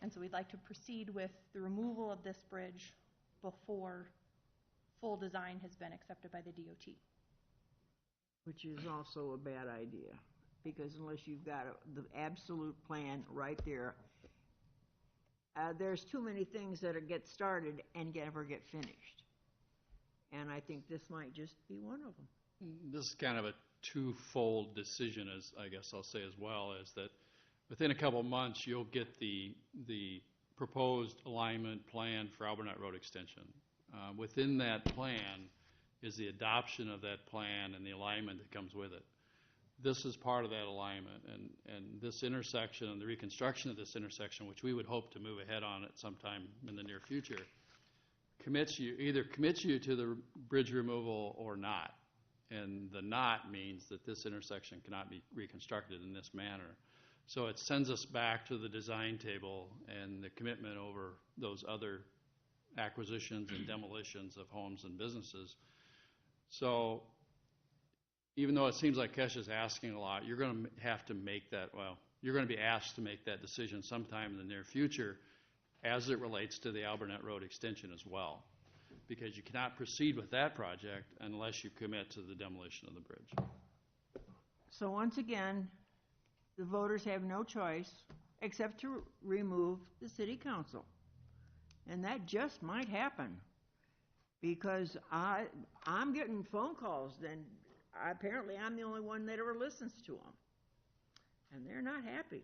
And so we'd like to proceed with the removal of this bridge before full design has been accepted by the DOT. Which is also a bad idea, because unless you've got the absolute plan right there, there's too many things that get started and never get finished. And I think this might just be one of them. This is kind of a twofold decision, as I guess I'll say as well, is that within a couple of months you'll get the proposed alignment plan for Alburnett Road extension. Within that plan is the adoption of that plan and the alignment that comes with it. This is part of that alignment, and this intersection and the reconstruction of this intersection, which we would hope to move ahead on at some time in the near future, either commits you to the bridge removal or not. And the not means that this intersection cannot be reconstructed in this manner. So it sends us back to the design table and the commitment over those other acquisitions and demolitions of homes and businesses. So even though it seems like Kesha's asking a lot, you're going to have to make that, you're going to be asked to make that decision sometime in the near future as it relates to the Alburnett Road extension as well, because you cannot proceed with that project unless you commit to the demolition of the bridge. So once again, the voters have no choice except to remove the city council. And that just might happen, because I'm getting phone calls, and apparently I'm the only one that ever listens to them. And they're not happy.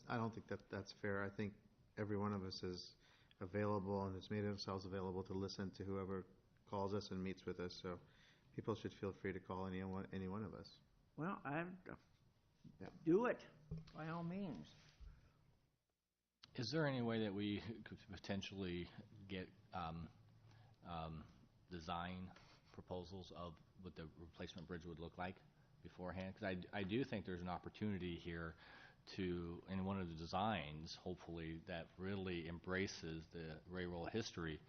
I don't think that's fair. I think every one of us is available and has made themselves available to listen to whoever calls us and meets with us. So people should feel free to call any one of us. Well, do it, by all means. Is there any way that we could potentially get design proposals of what the replacement bridge would look like beforehand? Because I do think there's an opportunity here to, in one of the designs, hopefully, that really embraces the railroad history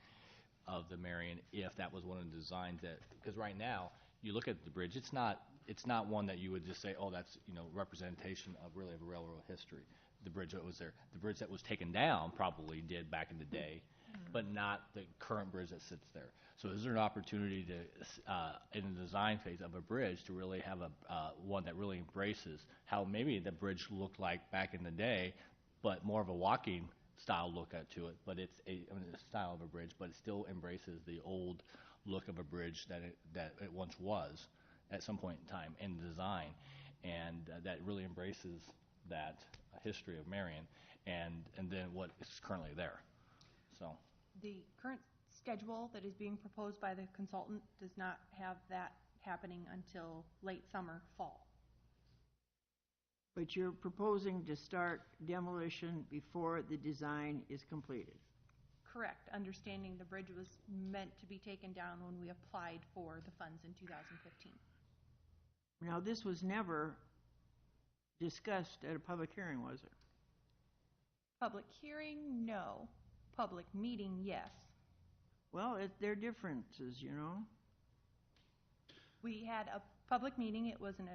of the Marion, if that was one of the designs that, because right now, you look at the bridge, it's not one that you would just say, oh, that's, representation of really of railroad history. The bridge that was there. The bridge that was taken down probably did back in the day, but not the current bridge that sits there. So is there an opportunity to, in the design phase of a bridge, to really have one that really embraces how maybe the bridge looked like back in the day, but more of a walking style look to it, but it's a style of a bridge, but it still embraces the old look of a bridge that it once was at some point in time in design, and that really embraces that history of Marion. and then what is currently there. So, The current schedule that is being proposed by the consultant does not have that happening until late summer, fall. But you're proposing to start demolition before the design is completed. Correct, understanding the bridge was meant to be taken down when we applied for the funds in 2015. Now, this was never discussed at a public hearing, was it? Public hearing, no. Public meeting, yes. Well, there are differences, you know. We had a public meeting. It was an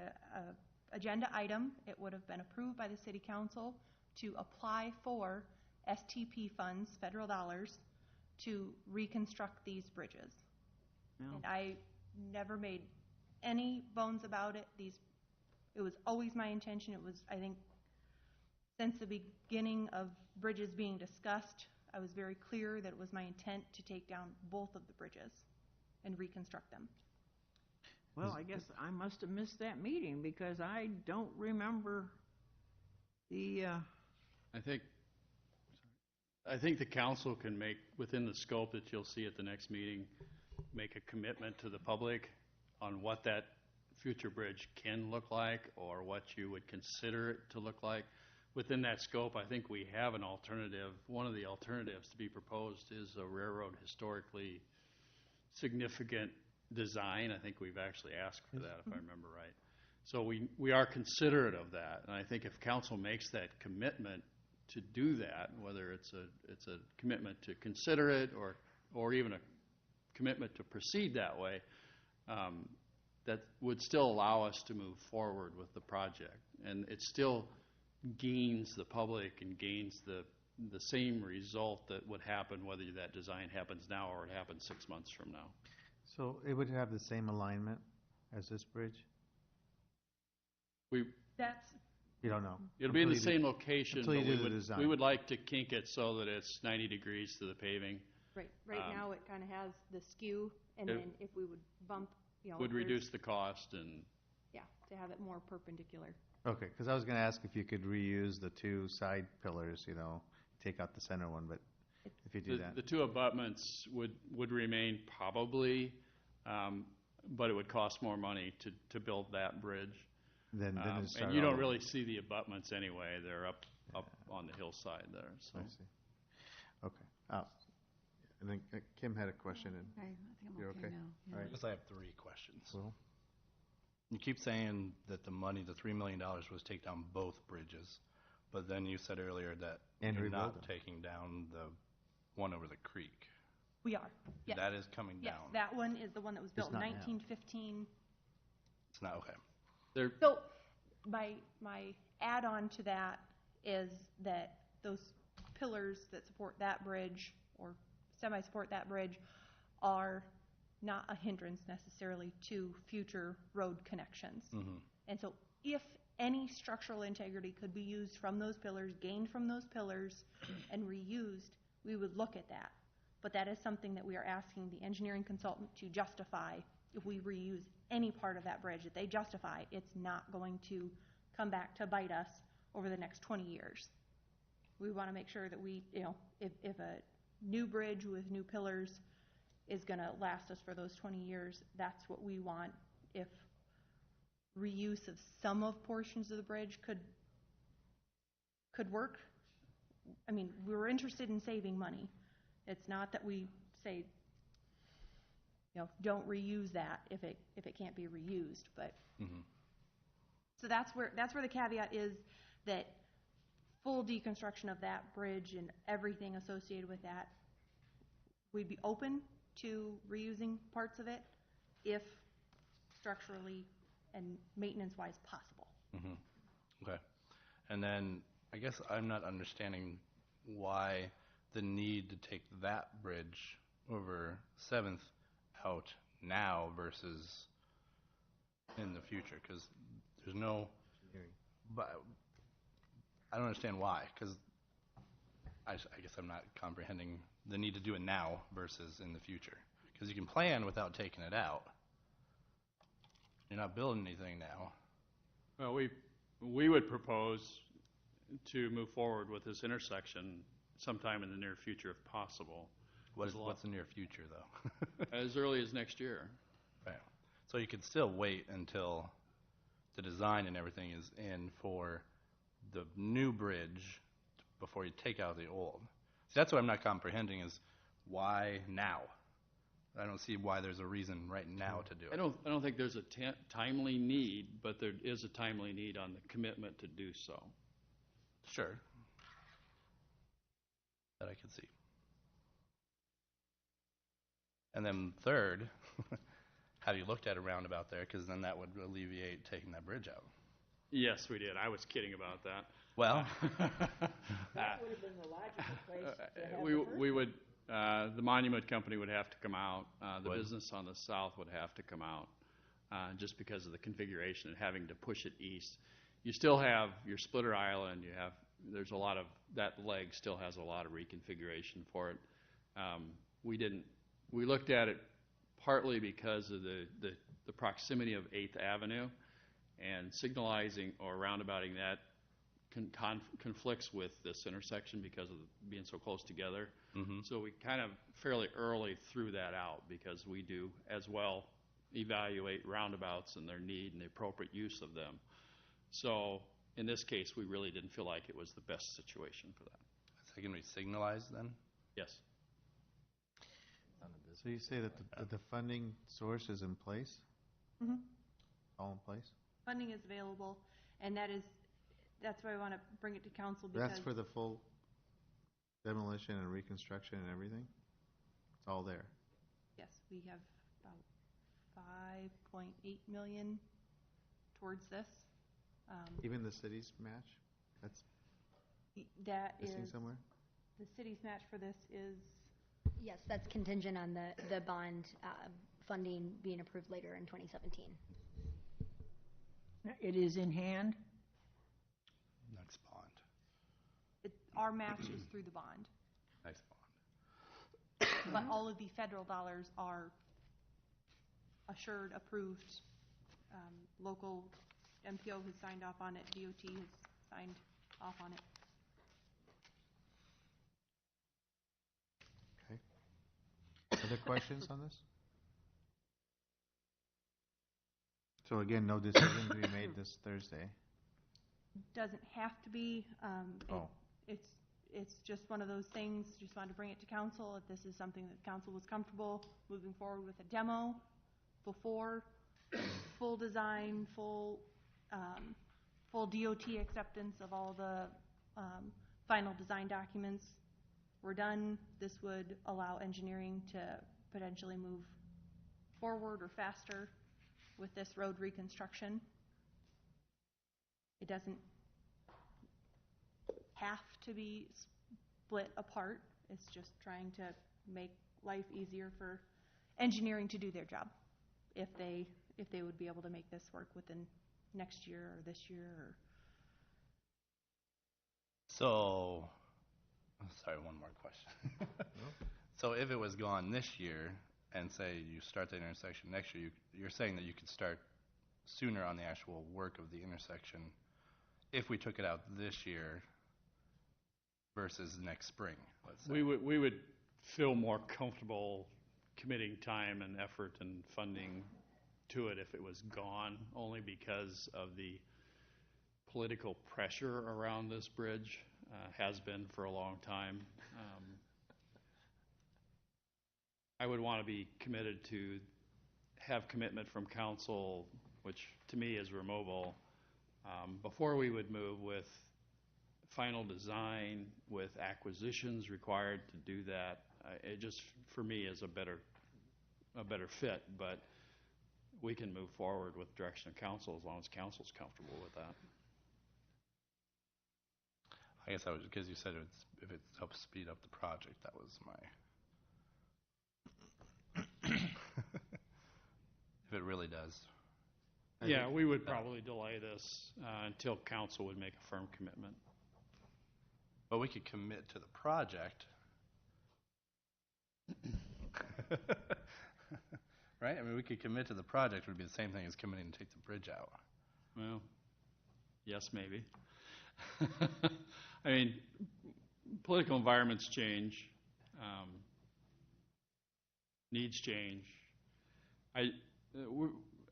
agenda item. It would have been approved by the city council to apply for STP funds, federal dollars, to reconstruct these bridges. Yeah. And I never made any bones about it. It was always my intention. It was, I think, since the beginning of bridges being discussed, I was very clear that it was my intent to take down both of the bridges and reconstruct them. Well, I guess I must have missed that meeting because I don't remember the, I think the council can make, within the scope that you'll see at the next meeting, make a commitment to the public on what that future bridge can look like or what you would consider it to look like. Within that scope, I think we have an alternative. One of the alternatives to be proposed is a railroad historically significant design. I think we've actually asked for that, if I remember right. So we are considerate of that, and I think if council makes that commitment to do that, whether it's a commitment to consider it or even a commitment to proceed that way, that would still allow us to move forward with the project. And it still gains the public and gains the same result that would happen whether that design happens now or it happens 6 months from now. So it would have the same alignment as this bridge? That's, You don't know? It'll be in the Until you same do- location, until but you do the we design. would like to kink it so that it's 90 degrees to the paving. right now it kind of has the skew, and it then if we would bump, Would there's- reduce the cost and Yeah, to have it more perpendicular. Okay, because I was going to ask if you could reuse the two side pillars, take out the center one, but if you do that. the two abutments would remain probably, but it would cost more money to build that bridge. Then it'd start And you all don't over. really see the abutments anyway. They're up on the hillside there. So I see. Okay. And then Kim had a question. And Okay, I think I'm you're okay okay? now. All yeah. right. I guess I have 3 questions. Will? You keep saying that the money, the $3 million, was take down both bridges, but then you said earlier that And you're rebuild not them. taking down the one over the creek. We are, yes. That is coming Yes, down. that one is the one that was built in not now. 1915. It's not okay. they're So my add-on to that is that those pillars that support that bridge or semi-support that bridge are not a hindrance necessarily to future road connections. Mhm. And so if any structural integrity could be used from those pillars, gained from those pillars, and reused, we would look at that. But that is something that we are asking the engineering consultant to justify. If we reuse any part of that bridge that they justify, it's not going to come back to bite us over the next 20 years. We want to make sure that we, if a new bridge with new pillars is going to last us for those 20 years, that's what we want. If reuse of some of portions of the bridge could work, I mean, we were interested in saving money. It's not that we say, don't reuse that if it can't be reused, but so that's where the caveat is, that full deconstruction of that bridge and everything associated with that, we'd be open to reusing parts of it if structurally and maintenance-wise possible. Okay. And then I guess I'm not understanding why the need to take that bridge over 7th out now versus in the future, because there's no, but I don't understand why, because I guess I'm not comprehending the need to do it now versus in the future, because you can plan without taking it out. You're not building anything now. well, we would propose, to move forward with this intersection sometime in the near future if possible. What's the near future, though? As early as next year. Right. So you could still wait until the design and everything is in for the new bridge before you take out the old. See, that's what I'm not comprehending is why now? I don't see why there's a reason right now to do it. I don't think there's a timely need, but there is a timely need on the commitment to do so. Sure. That I can see. And then third, have you looked at a roundabout there? Because then that would alleviate taking that bridge out. Yes, we did. I was kidding about that. Well, That would have been the logical place to have we would, the monument company would have to come out. The Would. business on the south would have to come out, just because of the configuration and having to push it east. You still have your splitter island. There's a lot of, that leg still has a lot of reconfiguration for it. We looked at it partly because of the proximity of 8th Avenue, and signalizing or roundabouting that conflicts with this intersection because of being so close together. mm-hmm. So we kind of fairly early threw that out because we do as well evaluate roundabouts and their need and the appropriate use of them. So in this case, we really didn't feel like it was the best situation for that. Is it going to be signalized then? Yes. So you say that the funding source is in place? Mhm. All in place? Funding is available, and that's why I want to bring it to council because. That's for the full demolition and reconstruction and everything? It's all there? Yes, we have about 5.8 million towards this. Even the city's match? That's That is, missing somewhere? the city's match for this is, Yes, that's contingent on the bond funding being approved later in 2017. It is in hand? Next bond. our match is through the bond. Nice bond. But all of the federal dollars are assured, approved. Local MPO has signed off on it, DOT has signed off on it. Okay. Other questions on this? So again, no decision to be made this Thursday. Doesn't have to be. Oh. It's just one of those things. Just wanted to bring it to council. If this is something that council was comfortable moving forward with a demo before full design, full DOT acceptance of all the final design documents were done, this would allow engineering to potentially move forward or faster with this road reconstruction. It doesn't have to be split apart. It's just trying to make life easier for engineering to do their job. If they would be able to make this work within next year or this year. Or So, sorry, one more question. So if it was gone this year, and say you start the intersection next year, you're saying that you could start sooner on the actual work of the intersection if we took it out this year versus next spring, let's say. We would feel more comfortable committing time and effort and funding to it if it was gone, only because of the political pressure around this bridge, has been for a long time. I would want to be committed to have commitment from council, which to me is removal, before we would move with final design, with acquisitions required to do that. It just, for me, is a better fit, but we can move forward with direction of council as long as council's comfortable with that. I guess I was, because you said if it helps speed up the project, that was my... If it really does. Yeah, we would probably delay this until council would make a firm commitment. But we could commit to the project. Right? I mean, we could commit to the project. It would be the same thing as committing to take the bridge out. Well, yes, maybe. I mean, political environments change, needs change.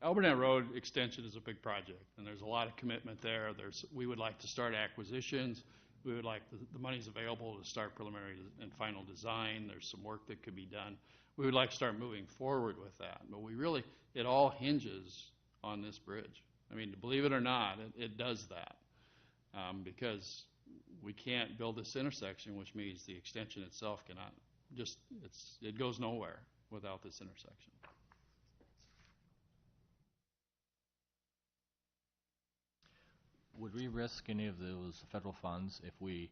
Albernet Road extension is a big project, and there's a lot of commitment there. We would like to start acquisitions. We would like the money's available to start preliminary and final design. There's some work that could be done. We would like to start moving forward with that, but it all hinges on this bridge. I mean, believe it or not, it does that, because we can't build this intersection, which means the extension itself cannot it goes nowhere without this intersection. Would we risk any of those federal funds if we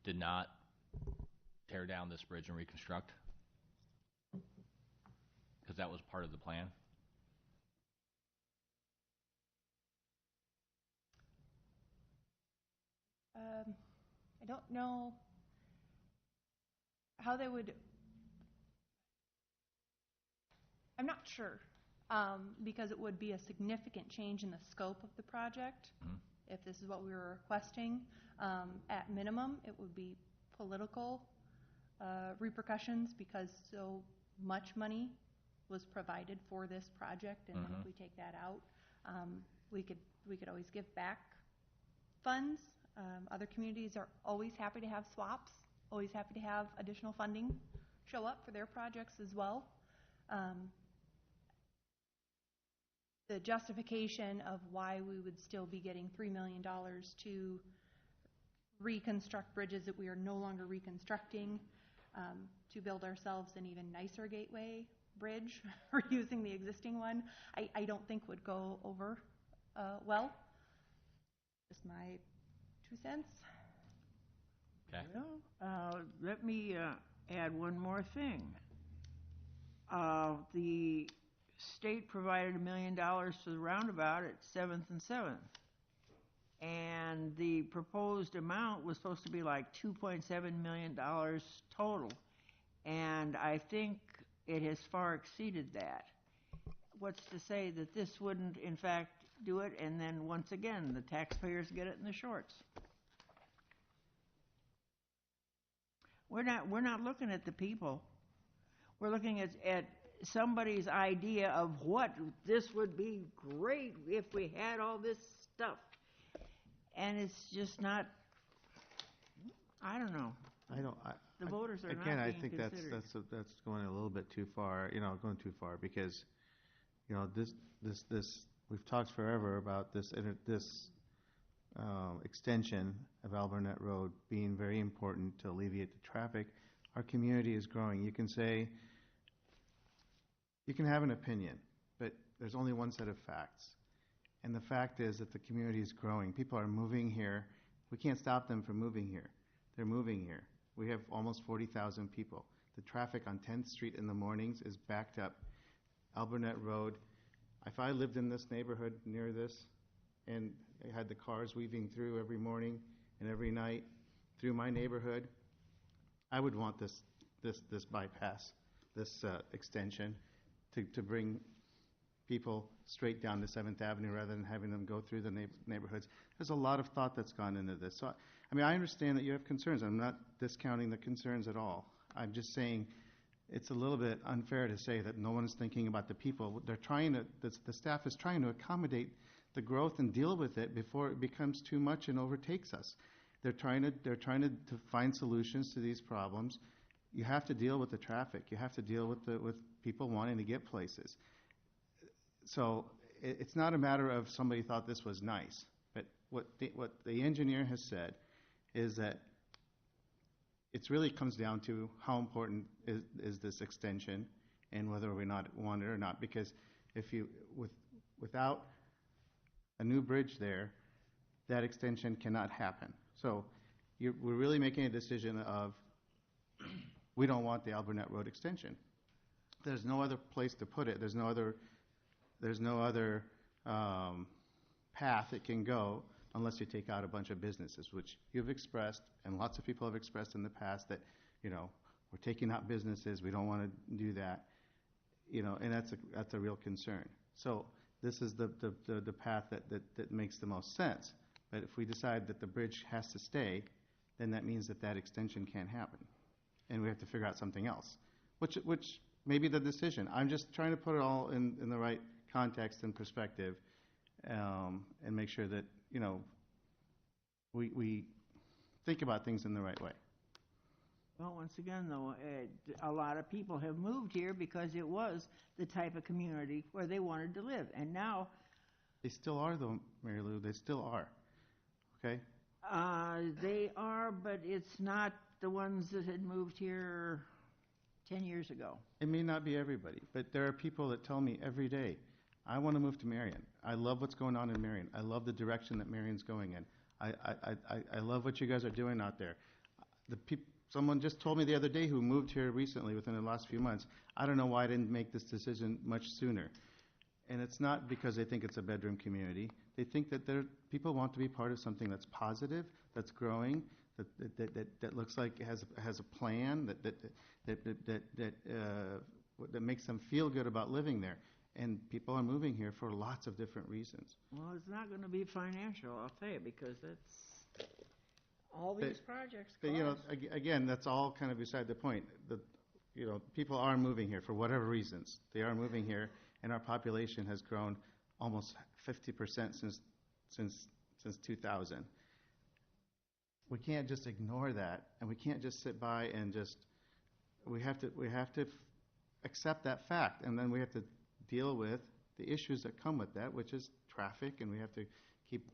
did not tear down this bridge and reconstruct? Because that was part of the plan. I don't know how they would. I'm not sure, because it would be a significant change in the scope of the project. Mm-hmm. If this is what we were requesting. At minimum, it would be political repercussions because so much money was provided for this project, and then if we take that out, we could always give back funds. Other communities are always happy to have swaps, always happy to have additional funding show up for their projects as well. The justification of why we would still be getting $3 million to reconstruct bridges that we are no longer reconstructing, to build ourselves an even nicer gateway bridge or using the existing one, I don't think would go over well. Just my 2 cents. Okay. Well, let me add one more thing. The state provided $1 million for the roundabout at 7th and 7th. And the proposed amount was supposed to be like $2.7 million total. And I think it has far exceeded that. What's to say that this wouldn't, in fact, do it, and then once again, the taxpayers get it in the shorts? We're not looking at the people. We're looking at somebody's idea of what this would be great if we had all this stuff. And it's just not, I don't know. The voters are not being I think considered. that's going a little bit too far, going too far, because, this we've talked forever about this extension of Albernet Road being very important to alleviate the traffic. Our community is growing. You can have an opinion, but there's only one set of facts. And the fact is that the community is growing. People are moving here. We can't stop them from moving here. They're moving here. We have almost 40,000 people. The traffic on 10th Street in the mornings is backed up. Albernet Road, if I lived in this neighborhood near this and I had the cars weaving through every morning and every night through my neighborhood, I would want this bypass, this extension to bring people straight down to 7th Avenue rather than having them go through the neighborhoods. There's a lot of thought that's gone into this. So, I understand that you have concerns. I'm not discounting the concerns at all. I'm just saying it's a little bit unfair to say that no one is thinking about the people. They're trying to, the staff is trying to accommodate the growth and deal with it before it becomes too much and overtakes us. They're trying to find solutions to these problems. You have to deal with the traffic. You have to deal with people wanting to get places. So it's not a matter of somebody thought this was nice, but what the engineer has said is that it really comes down to how important is this extension and whether we not want it or not. Because without a new bridge there, that extension cannot happen. So we're really making a decision of we don't want the Albernet Road extension. There's no other place to put it. There's no other path it can go unless you take out a bunch of businesses, which you've expressed and lots of people have expressed in the past that, we're taking out businesses, we don't want to do that, and that's a real concern. So this is the path that makes the most sense. But if we decide that the bridge has to stay, then that means that that extension can't happen. And we have to figure out something else, which may be the decision. I'm just trying to put it all in the right context and perspective, and make sure that, we think about things in the right way. Well, once again, though, a lot of people have moved here because it was the type of community where they wanted to live. And now, They still are, though, Mary Lou. They still are. Okay? they are, but it's not the ones that had moved here 10 years ago. It may not be everybody, but there are people that tell me every day, I want to move to Marion. I love what's going on in Marion. I love the direction that Marion's going in. I love what you guys are doing out there. Someone just told me the other day who moved here recently within the last few months, I don't know why I didn't make this decision much sooner. And it's not because they think it's a bedroom community. They think that people want to be part of something that's positive, that's growing, that looks like it has a plan, that makes them feel good about living there. And people are moving here for lots of different reasons. Well, it's not going to be financial, I'll tell you, because that's all these projects cost. Again, that's all kind of beside the point. People are moving here for whatever reasons. They are moving here, and our population has grown almost 50% since 2000. We can't just ignore that, and we can't just sit by and we have to accept that fact, and then we have to deal with the issues that come with that, which is traffic, and we have to keep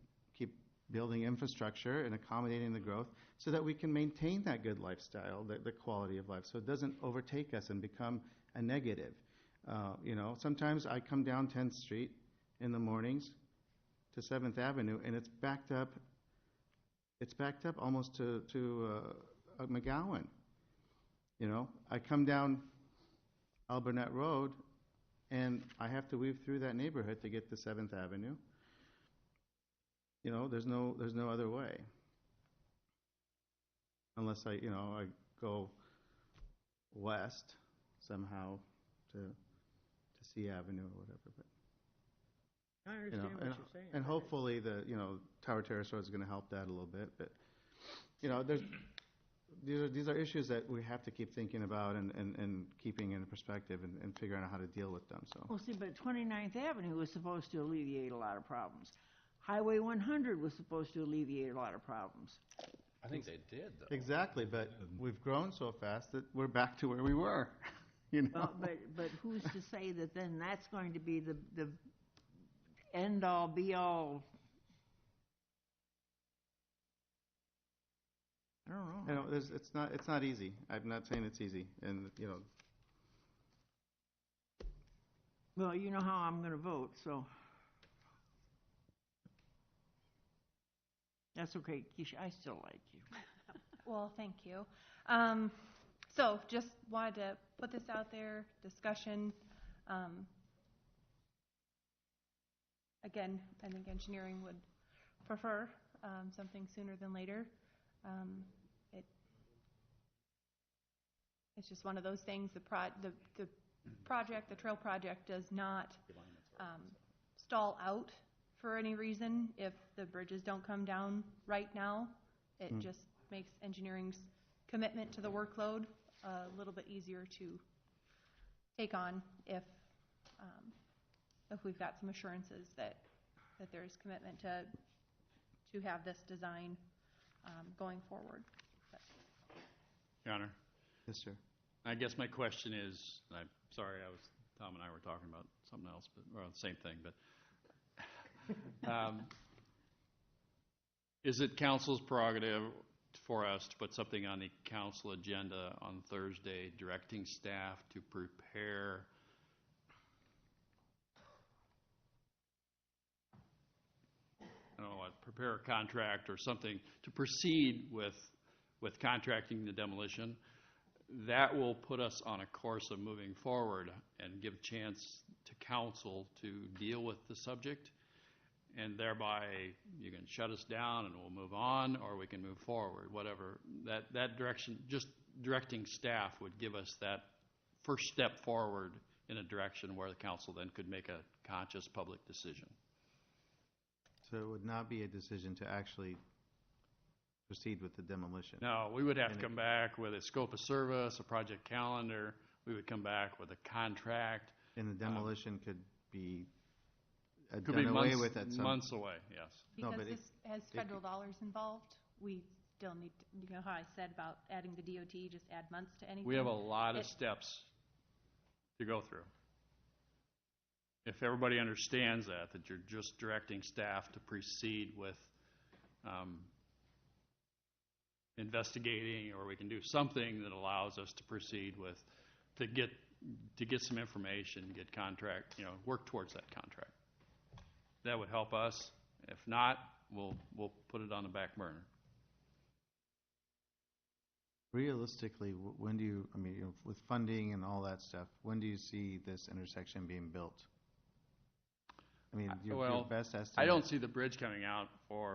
building infrastructure and accommodating the growth so that we can maintain that good lifestyle, the quality of life, so it doesn't overtake us and become a negative. Sometimes I come down 10th Street in the mornings to 7th Avenue, and it's backed up. It's backed up almost to McGowan. I come down Alburnett Road, and I have to weave through that neighborhood to get to 7th Avenue. There's no other way. Unless I go west somehow to C Avenue or whatever. But I understand what you're saying. and hopefully the Tower Terrace Road is going to help that a little bit. But these are issues that we have to keep thinking about and keeping in perspective and figuring out how to deal with them. So. Well, see, but 29th Avenue was supposed to alleviate a lot of problems. Highway 100 was supposed to alleviate a lot of problems. I think they did, though. Exactly, but we've grown so fast that we're back to where we were. Well, but who's to say that then that's going to be the end all be all? I don't know. It's not easy. I'm not saying it's easy, and Well, you know how I'm going to vote, so that's okay, Keisha. I still like you. Well, thank you. So just wanted to put this out there, discussion. Again, I think engineering would prefer something sooner than later. It's just one of those things. The trail project does not stall out for any reason. If the bridges don't come down right now, it just makes engineering's commitment to the workload a little bit easier to take on if we've got some assurances that there is commitment to have this design going forward. Your Honor. Yes, sir. I guess my question is, I'm sorry, Tom and I were talking about something else, or the same thing, but is it council's prerogative for us to put something on the council agenda on Thursday directing staff to prepare a contract or something to proceed with contracting the demolition? That will put us on a course of moving forward and give a chance to council to deal with the subject, and thereby you can shut us down and we'll move on, or we can move forward, whatever. That direction, just directing staff would give us that first step forward in a direction where the council then could make a conscious public decision. So it would not be a decision to actually proceed with the demolition? No, we would have to And come back with a scope of service, a project calendar. We would come back with a contract. And the demolition could be Could be done away with at some... months away, yes. No, Because but this has federal dollars involved, we still need, you know how I said about adding the DOT, just add months to anything? We have a lot of It- steps to go through. If everybody understands that you're just directing staff to proceed with investigating, or we can do something that allows us to proceed with, to get some information, get contract, work towards that contract. That would help us. If not, we'll put it on the back burner. Realistically, when do you, I mean, with funding and all that stuff, when do you see this intersection being built? I mean, your best estimate... I don't see the bridge coming out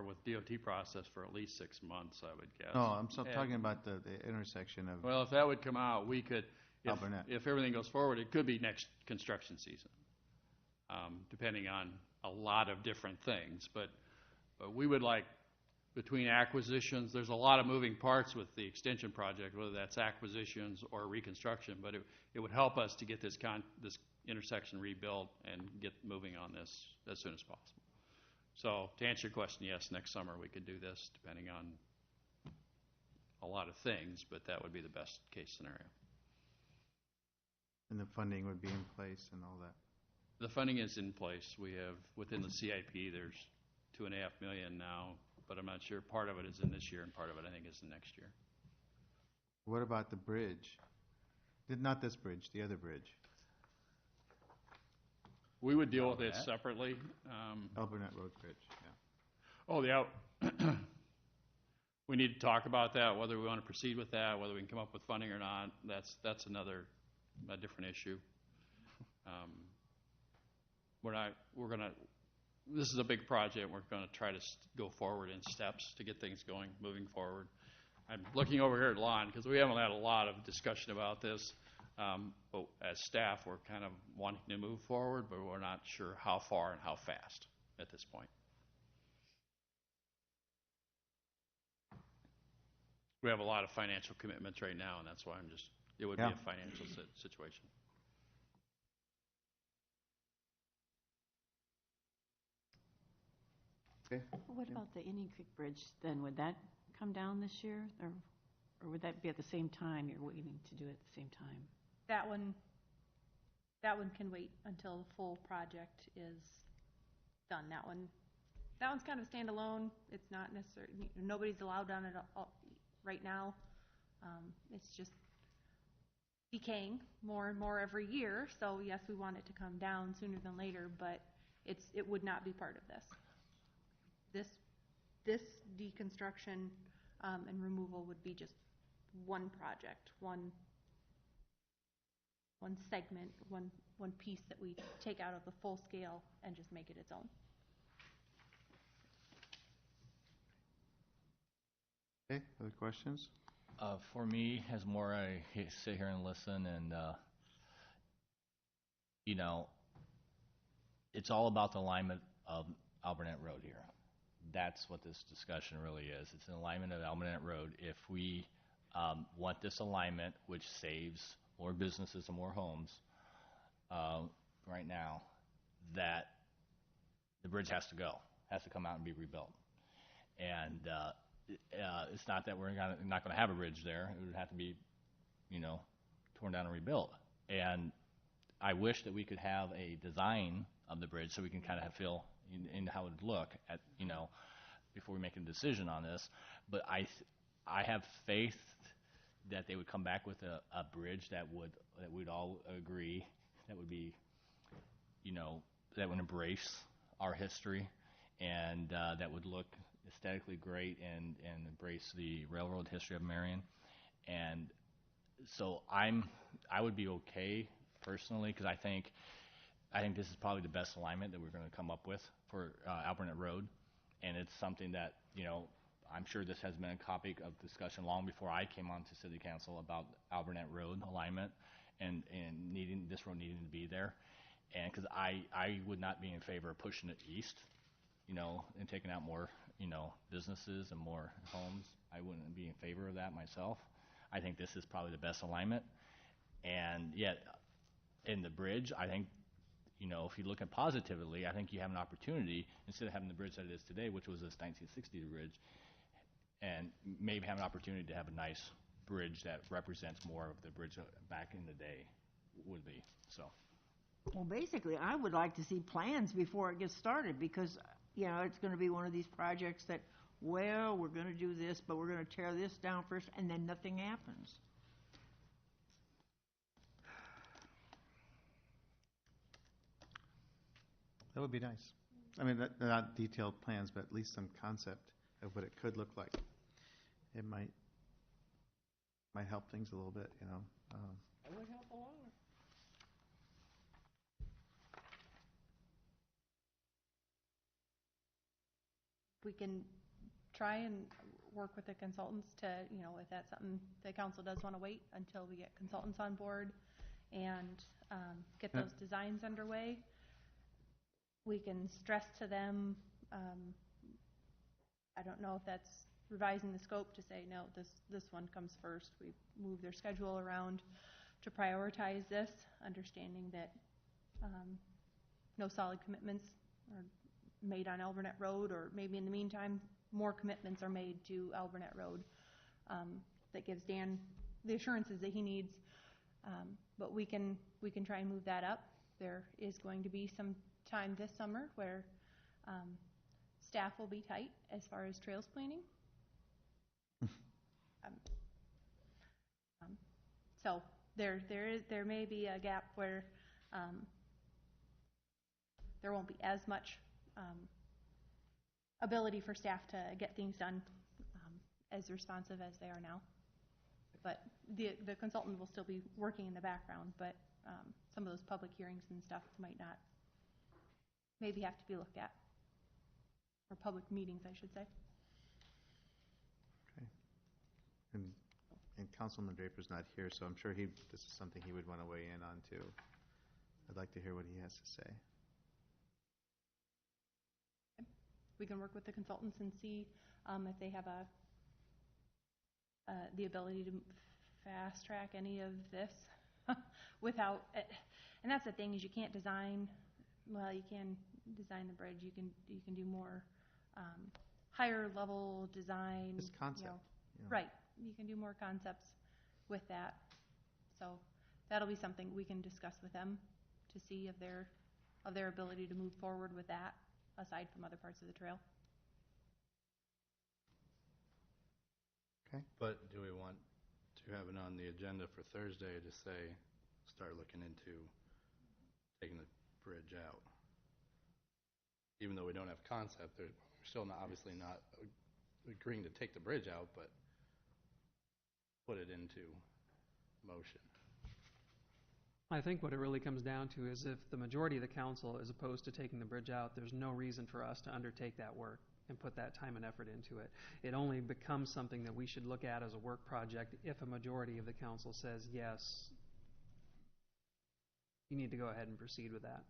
with DOT process for at least 6 months, I would guess. No, I'm still talking about the intersection of... Well, if that would come out, we could, Alburnett. if everything goes forward, it could be next construction season, depending on a lot of different things. But we would like, between acquisitions, there's a lot of moving parts with the extension project, whether that's acquisitions or reconstruction, but it would help us to get this intersection rebuilt and get moving on this as soon as possible. So to answer your question, yes, next summer we could do this, depending on a lot of things, but that would be the best case scenario. And the funding would be in place and all that? The funding is in place. We have, within the CIP, there's $2.5 million now, but I'm not sure. Part of it is in this year and part of it I think is in next year. What about the bridge? Not this bridge, the other bridge? We would deal with it separately. Alburnett Road Bridge, yeah. Oh, we need to talk about that, whether we want to proceed with that, whether we can come up with funding or not. That's a different issue. This is a big project. We're going to try to go forward in steps to get things going, moving forward. I'm looking over here at Lon because we haven't had a lot of discussion about this. But as staff, we're kind of wanting to move forward, but we're not sure how far and how fast at this point. We have a lot of financial commitments right now, and that's why it would be a financial situation. Okay. What about the Indian Creek Bridge then? Would that come down this year, or would that be at the same time? You're waiting to do it at the same time? That one can wait until the full project is done. That one's kind of standalone. It's not necessarily, nobody's allowed on it right now. It's just decaying more and more every year. So yes, we want it to come down sooner than later, but it would not be part of this. This deconstruction and removal would be just one project, one segment, one piece that we take out of the full scale and just make it its own. Okay, other questions? For me, as more I sit here and listen, and it's all about the alignment of Alburnett Road here. That's what this discussion really is. It's an alignment of Alburnett Road. If we want this alignment, which saves more businesses and more homes right now, that the bridge has to go, has to come out and be rebuilt. And it's not that we're not going to have a bridge there. It would have to be, torn down and rebuilt. And I wish that we could have a design of the bridge so we can kind of feel in how it would look at, before we make a decision on this. But I have faith that they would come back with a bridge that we'd all agree that would be, that would embrace our history and that would look aesthetically great and embrace the railroad history of Marion. And so I would be okay personally, because I think this is probably the best alignment that we're going to come up with for Alburnett Road, and it's something that I'm sure this has been a topic of discussion long before I came on to City Council about Alburnett Road alignment and this road needing to be there, and because I would not be in favor of pushing it east, and taking out more, businesses and more homes. I wouldn't be in favor of that myself. I think this is probably the best alignment. And yet, in the bridge, I think, if you look at positively, I think you have an opportunity, instead of having the bridge that it is today, which was this 1960 bridge, and maybe have an opportunity to have a nice bridge that represents more of the bridge back in the day would be, so. Well, basically, I would like to see plans before it gets started, because, it's gonna be one of these projects that, well, we're gonna do this, but we're gonna tear this down first, and then nothing happens. That would be nice. I mean, they're not detailed plans, but at least some concept of what it could look like. It might help things a little bit, That would help a lot. We can try and work with the consultants to, if that's something the council does want to wait until we get consultants on board and get those designs underway. We can stress to them, I don't know if that's revising the scope to say, no, this one comes first. We move their schedule around to prioritize this, understanding that no solid commitments are made on Albernet Road, or maybe in the meantime, more commitments are made to Albernet Road that gives Dan the assurances that he needs. But we can try and move that up. There is going to be some time this summer where staff will be tight as far as trails planning. So there may be a gap where there won't be as much ability for staff to get things done as responsive as they are now. But the consultant will still be working in the background, but some of those public hearings and stuff might not maybe have to be looked at. Or public meetings, I should say. Okay. And Councilman Draper's not here, so I'm sure this is something he would want to weigh in on too. I'd like to hear what he has to say. We can work with the consultants and see if they have the ability to fast track any of this without. And that's the thing, is you can't design. Well, you can design the bridge. You can do more higher level design. Just concept. Right. You can do more concepts with that. So that'll be something we can discuss with them to see of their ability to move forward with that, aside from other parts of the trail. Okay. But do we want to have it on the agenda for Thursday to say, start looking into taking the bridge out? Even though we don't have concept, we're still obviously not agreeing to take the bridge out, but put it into motion. I think what it really comes down to is, if the majority of the council is opposed to taking the bridge out, there's no reason for us to undertake that work and put that time and effort into it. It only becomes something that we should look at as a work project if a majority of the council says, yes, you need to go ahead and proceed with that.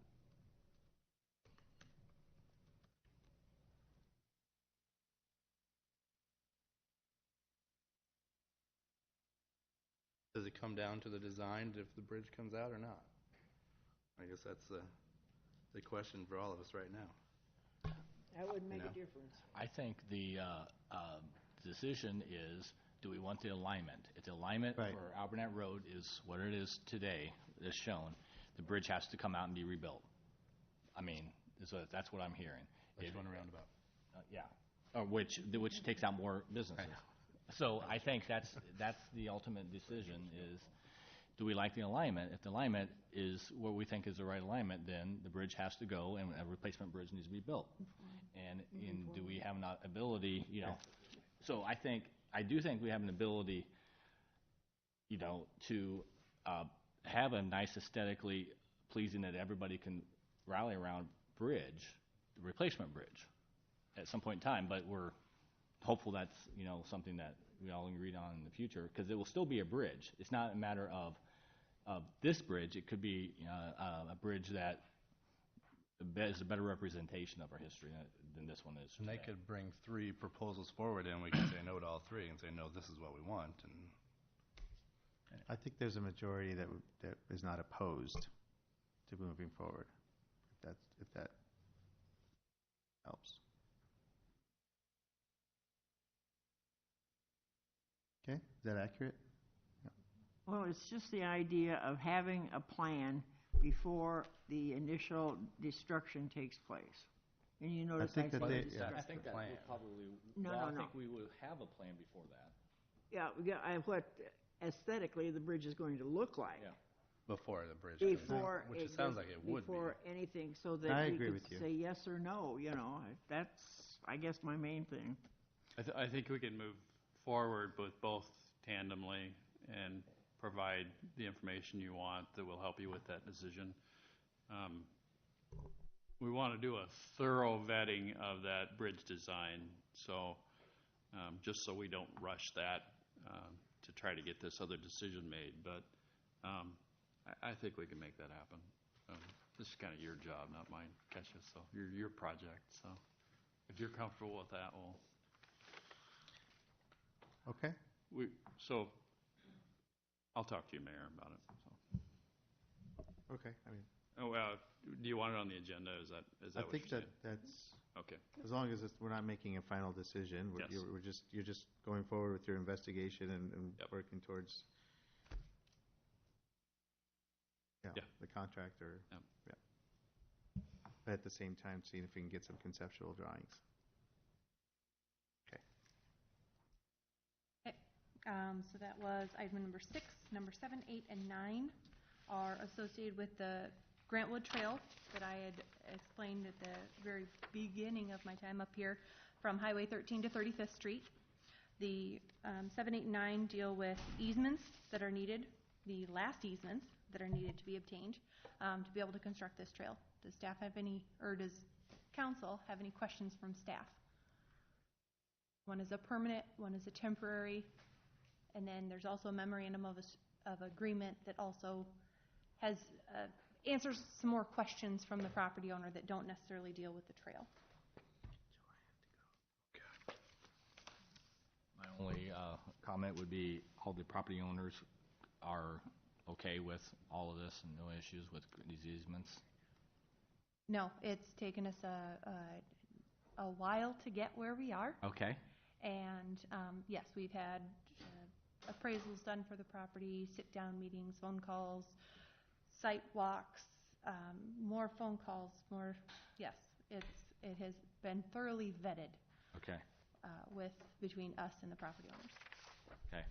Does it come down to the design if the bridge comes out or not? I guess that's the question for all of us right now. That would make a difference. I think the decision is, do we want the alignment? If the alignment for Albernet Road is what it is today, as shown, the bridge has to come out and be rebuilt. I mean, that's what I'm hearing. Which one roundabout? Yeah, which takes out more businesses. Right. So I think that's the ultimate decision is, do we like the alignment? If the alignment is what we think is the right alignment, then the bridge has to go and a replacement bridge needs to be built. And do we have an ability, so I do think we have an ability, to have a nice aesthetically pleasing that everybody can rally around bridge, the replacement bridge, at some point in time, but we're hopeful that's something that we all agreed on in the future, because it will still be a bridge. It's not a matter of this bridge. It could be a bridge that is a better representation of our history than this one is And they today. could bring 3 proposals forward, and we can say no to all 3 and say, no, this is what we want, and I think there's a majority that is not opposed to moving forward, if that helps. Okay, is that accurate? Well, it's just the idea of having a plan before the initial destruction takes place. And you notice I think that said they- I destruction. think that would probably, No, well, no, I no. think we would have a plan before that. What aesthetically the bridge is going to look like. Yeah. before the bridge comes Before out, which it sounds like it would be. Before anything, so I that we agree could with you. say yes or no, that's, I guess, my main thing. I think we can move forward with both tandemly and provide the information you want that will help you with that decision. We want to do a thorough vetting of that bridge design, so just so we don't rush that to try to get this other decision made. But I think we can make that happen. This is kind of your job, not mine, Kesha. So your project. So if you're comfortable with that, we'll. Okay. So I'll talk to you, Mayor, about it. So. Okay, I mean, Do you want it on the agenda? Is that I what think you're that saying? that's, Okay. as long as we're not making a final decision, Yes. you're just going forward with your investigation and Yep. working towards Yeah. the contractor. Yep. Yeah. But at the same time, seeing if we can get some conceptual drawings. Okay. Okay, so that was item number 6. Number 7, 8, and 9 are associated with the Grantwood Trail that I had explained at the very beginning of my time up here, from Highway 13 to 35th Street. The 7, 8, and 9 deal with easements that are needed, the last easements that are needed to be obtained to be able to construct this trail. Does staff have any, or does council have any questions from staff? One is a permanent, one is a temporary, and then there's also a memorandum of agreement that also has answers some more questions from the property owner that don't necessarily deal with the trail. My only comment would be all the property owners are okay with all of this and no issues with these easements? No, it's taken us a while to get where we are. Okay. And yes, we've had appraisals done for the property, sit-down meetings, phone calls, site walks, more phone calls, more, yes, it has been thoroughly vetted Okay. between us and the property owners. Okay.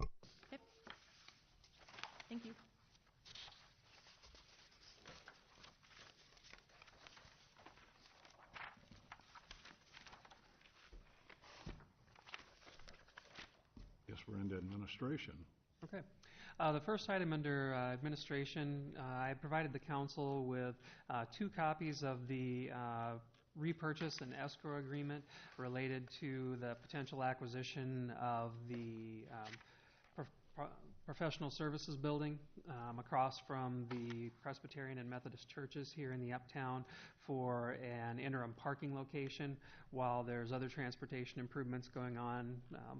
Okay. Thank you. Guess we're into administration. Okay. The first item under administration, I provided the council with 2 copies of the repurchase and escrow agreement related to the potential acquisition of the professional services building across from the Presbyterian and Methodist churches here in the Uptown for an interim parking location while there's other transportation improvements going on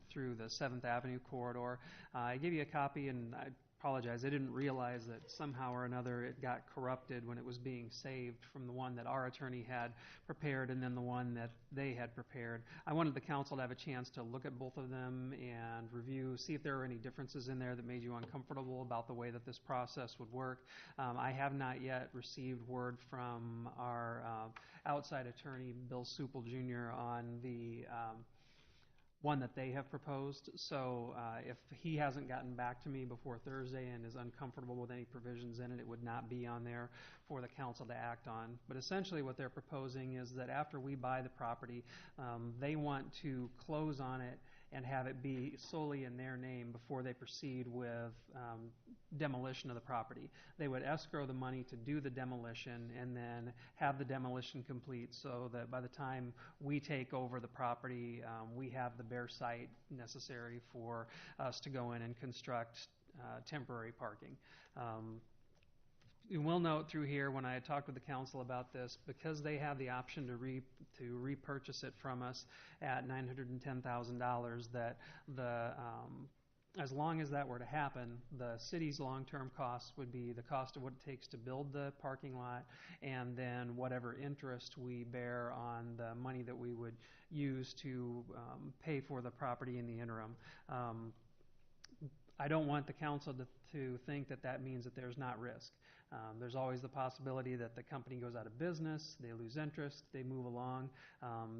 through the 7th Avenue corridor. I gave you a copy, and I apologize, I didn't realize that somehow or another it got corrupted when it was being saved from the one that our attorney had prepared and then the one that they had prepared. I wanted the council to have a chance to look at both of them and review, see if there were any differences in there that made you uncomfortable about the way that this process would work. I have not yet received word from our outside attorney, Bill Supple Jr., on the one that they have proposed. So if he hasn't gotten back to me before Thursday and is uncomfortable with any provisions in it, it would not be on there for the council to act on. But essentially what they're proposing is that after we buy the property, they want to close on it and have it be solely in their name before they proceed with demolition of the property. They would escrow the money to do the demolition and then have the demolition complete so that by the time we take over the property, we have the bare site necessary for us to go in and construct temporary parking. You will note through here, when I had talked with the council about this, because they have the option to repurchase it from us at $910,000, that as long as that were to happen, the city's long-term costs would be the cost of what it takes to build the parking lot, and then whatever interest we bear on the money that we would use to pay for the property in the interim. I don't want the council to think that that means that there's not risk. There's always the possibility that the company goes out of business, they lose interest, they move along.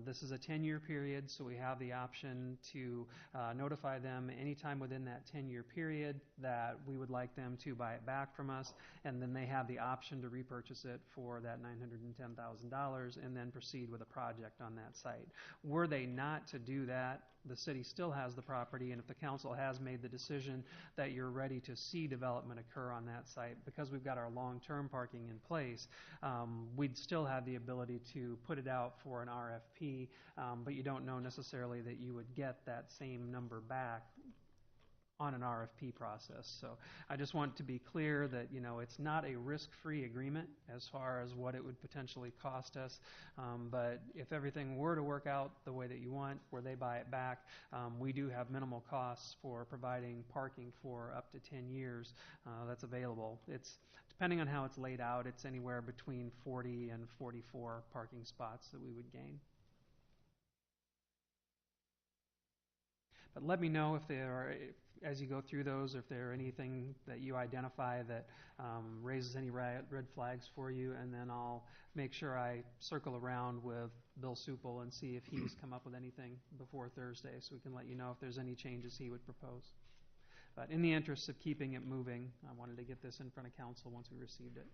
This is a 10-year period, so we have the option to notify them anytime within that 10-year period that we would like them to buy it back from us, and then they have the option to repurchase it for that $910,000 and then proceed with a project on that site. Were they not to do that, the city still has the property, and if the council has made the decision that you're ready to see development occur on that site, because we've got our long-term parking in place, we'd still have the ability to put it out for an RFP, but you don't know necessarily that you would get that same number back on an RFP process. So I just want to be clear that, you know, it's not a risk-free agreement as far as what it would potentially cost us, but if everything were to work out the way that you want, where they buy it back, we do have minimal costs for providing parking for up to 10 years that's available. It's, depending on how it's laid out, it's anywhere between 40 and 44 parking spots that we would gain. But let me know if there are, as you go through those, if there are anything that you identify that raises any red flags for you, and then I'll make sure I circle around with Bill Supel and see if he's come up with anything before Thursday, so we can let you know if there's any changes he would propose. But in the interest of keeping it moving, I wanted to get this in front of council once we received it.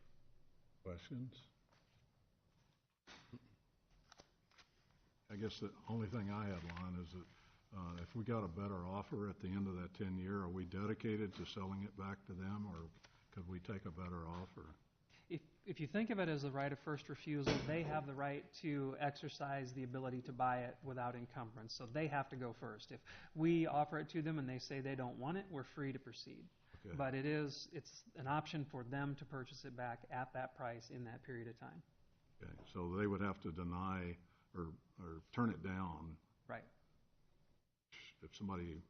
Questions? I guess the only thing I have, Lon, is that if we got a better offer at the end of that 10-year, are we dedicated to selling it back to them, or could we take a better offer? If you think of it as a right of first refusal, they have the right to exercise the ability to buy it without encumbrance, so they have to go first. If we offer it to them and they say they don't want it, we're free to proceed. Okay. But it's an option for them to purchase it back at that price in that period of time. Okay, so they would have to deny or turn it down. Right. If somebody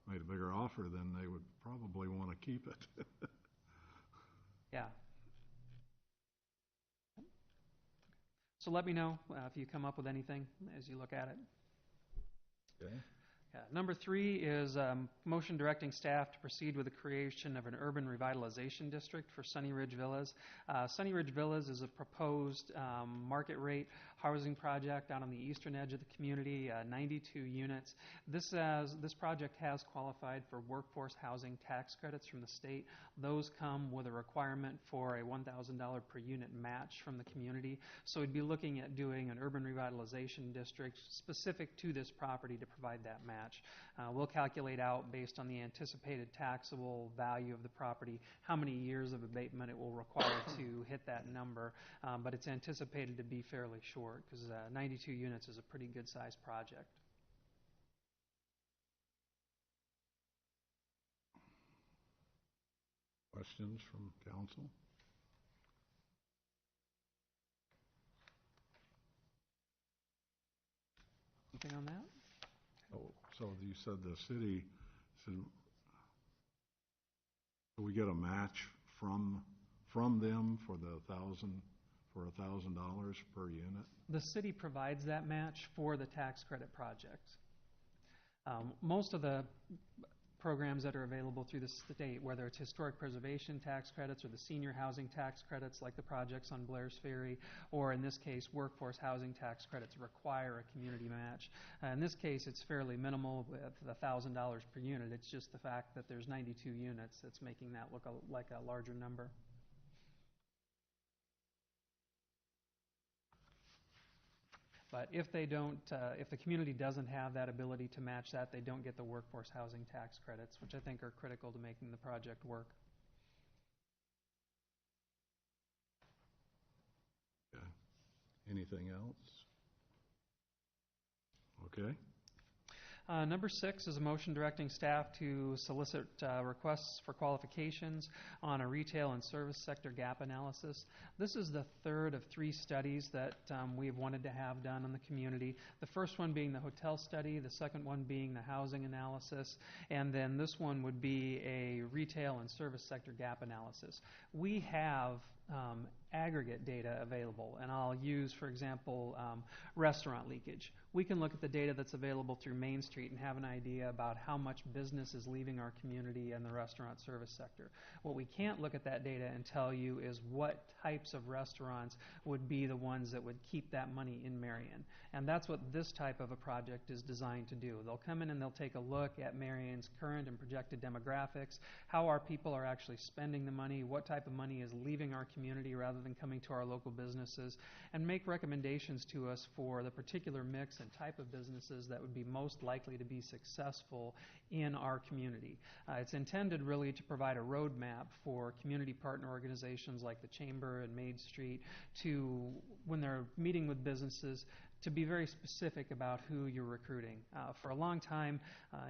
made a bigger offer, then they would probably want to keep it. Yeah. So let me know if you come up with anything as you look at it. Okay. Number 3 is motion directing staff to proceed with the creation of an urban revitalization district for Sunny Ridge Villas. Sunny Ridge Villas is a proposed market rate housing project out on the eastern edge of the community, 92 units. This project has qualified for workforce housing tax credits from the state. Those come with a requirement for a $1,000 per unit match from the community. So we'd be looking at doing an urban revitalization district specific to this property to provide that match. We'll calculate out, based on the anticipated taxable value of the property, how many years of abatement it will require to hit that number, but it's anticipated to be fairly short because 92 units is a pretty good-sized project. Questions from council? Anything on that? Oh, so you said the city said, do we get a match from them for $1,000 per unit? The city provides that match for the tax credit project. Most of the programs that are available through the state, whether it's historic preservation tax credits or the senior housing tax credits like the projects on Blair's Ferry, or in this case workforce housing tax credits, require a community match. In this case it's fairly minimal with $1,000 per unit. It's just the fact that there's 92 units that's making that look like a larger number. But if they don't, if the community doesn't have that ability to match that, they don't get the workforce housing tax credits, which I think are critical to making the project work. Okay. Anything else? Okay. Number 6 is a motion directing staff to solicit requests for qualifications on a retail and service sector gap analysis. This is the third of 3 studies that we've wanted to have done in the community. The first one being the hotel study, the second one being the housing analysis, and then this one would be a retail and service sector gap analysis. We have aggregate data available, and I'll use, for example, restaurant leakage. We can look at the data that's available through Main Street and have an idea about how much business is leaving our community and the restaurant service sector. What we can't look at that data and tell you is what types of restaurants would be the ones that would keep that money in Marion. And that's what this type of a project is designed to do. They'll come in and they'll take a look at Marion's current and projected demographics, how our people are actually spending the money, what type of money is leaving our community rather than coming to our local businesses, and make recommendations to us for the particular mix and type of businesses that would be most likely to be successful in our community. It's intended really to provide a roadmap for community partner organizations like the Chamber and Main Street to, when they're meeting with businesses, to be very specific about who you're recruiting. For a long time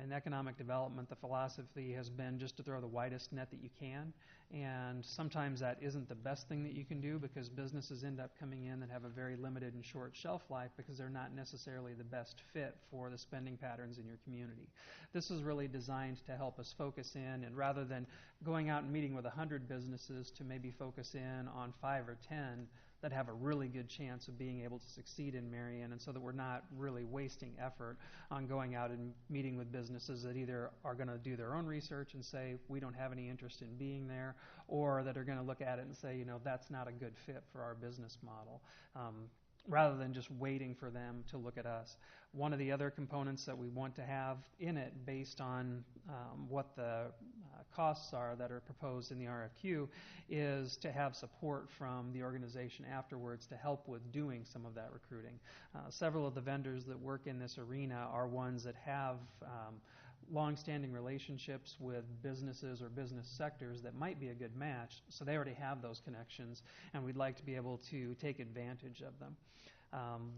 in economic development, the philosophy has been just to throw the widest net that you can, and sometimes that isn't the best thing that you can do because businesses end up coming in that have a very limited and short shelf life because they're not necessarily the best fit for the spending patterns in your community. This is really designed to help us focus in, and rather than going out and meeting with 100 businesses, to maybe focus in on 5 or 10 that have a really good chance of being able to succeed in Marion, and so that we're not really wasting effort on going out and meeting with businesses that either are going to do their own research and say, we don't have any interest in being there, or that are going to look at it and say, you know, that's not a good fit for our business model. Rather than just waiting for them to look at us. One of the other components that we want to have in it, based on what the costs are that are proposed in the RFQ, is to have support from the organization afterwards to help with doing some of that recruiting. Several of the vendors that work in this arena are ones that have long-standing relationships with businesses or business sectors that might be a good match, so they already have those connections, and we'd like to be able to take advantage of them.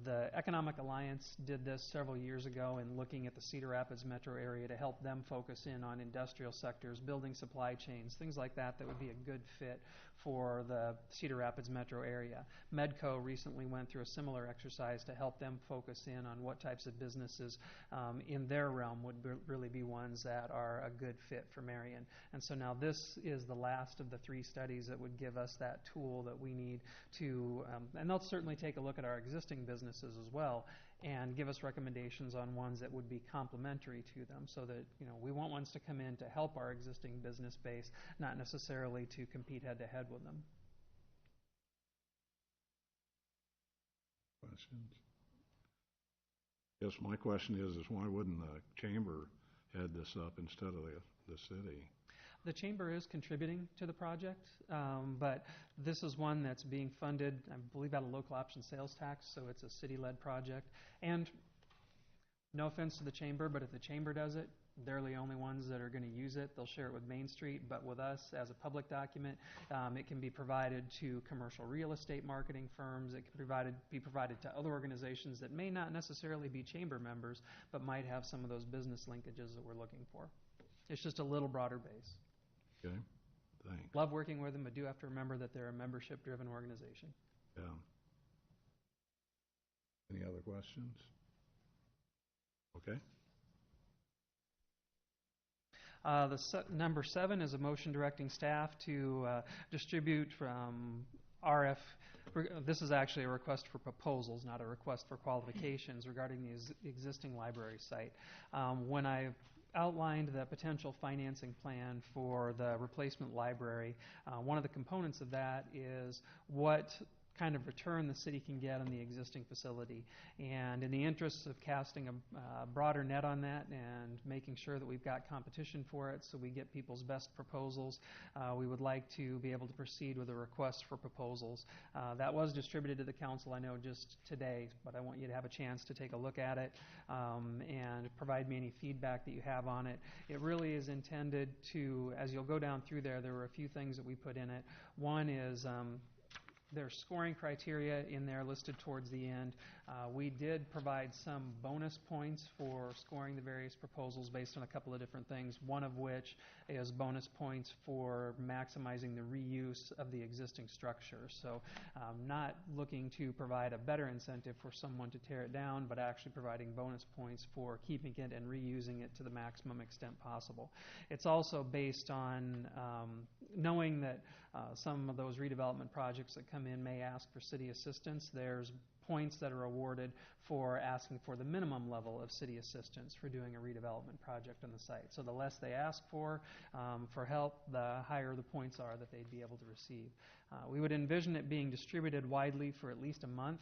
The Economic Alliance did this several years ago in looking at the Cedar Rapids metro area to help them focus in on industrial sectors, building supply chains, things like that that would be a good fit for the Cedar Rapids metro area. Medco recently went through a similar exercise to help them focus in on what types of businesses in their realm would really be ones that are a good fit for Marion. And so now this is the last of the 3 studies that would give us that tool that we need to, and they'll certainly take a look at our existing businesses as well and give us recommendations on ones that would be complementary to them, so that, you know, we want ones to come in to help our existing business base, not necessarily to compete head to head with them. Questions? Yes, my question is why wouldn't the chamber head this up instead of the city? The Chamber is contributing to the project, but this is one that's being funded, I believe, out of local option sales tax, so it's a city-led project. And no offense to the Chamber, but if the Chamber does it, they're the only ones that are going to use it. They'll share it with Main Street, but with us as a public document, it can be provided to commercial real estate marketing firms. It can be provided to other organizations that may not necessarily be Chamber members, but might have some of those business linkages that we're looking for. It's just a little broader base. Okay, thanks. Love working with them, but do have to remember that they're a membership-driven organization. Yeah. Any other questions? Okay. Number 7 is a motion directing staff to distribute from this is actually a request for proposals, not a request for qualifications regarding the existing library site. When I outlined the potential financing plan for the replacement library, one of the components of that is what kind of return the city can get on the existing facility. And in the interest of casting a broader net on that and making sure that we've got competition for it so we get people's best proposals, we would like to be able to proceed with a request for proposals. That was distributed to the council, I know, just today, but I want you to have a chance to take a look at it and provide me any feedback that you have on it. It really is intended to, as you'll go down through there were a few things that we put in it. One is There's scoring criteria in there listed towards the end. We did provide some bonus points for scoring the various proposals based on a couple of different things, one of which is bonus points for maximizing the reuse of the existing structure. So not looking to provide a better incentive for someone to tear it down, but actually providing bonus points for keeping it and reusing it to the maximum extent possible. It's also based on knowing that some of those redevelopment projects that come in may ask for city assistance. There's points that are awarded for asking for the minimum level of city assistance for doing a redevelopment project on the site. So the less they ask for help, the higher the points are that they'd be able to receive. We would envision it being distributed widely for at least a month,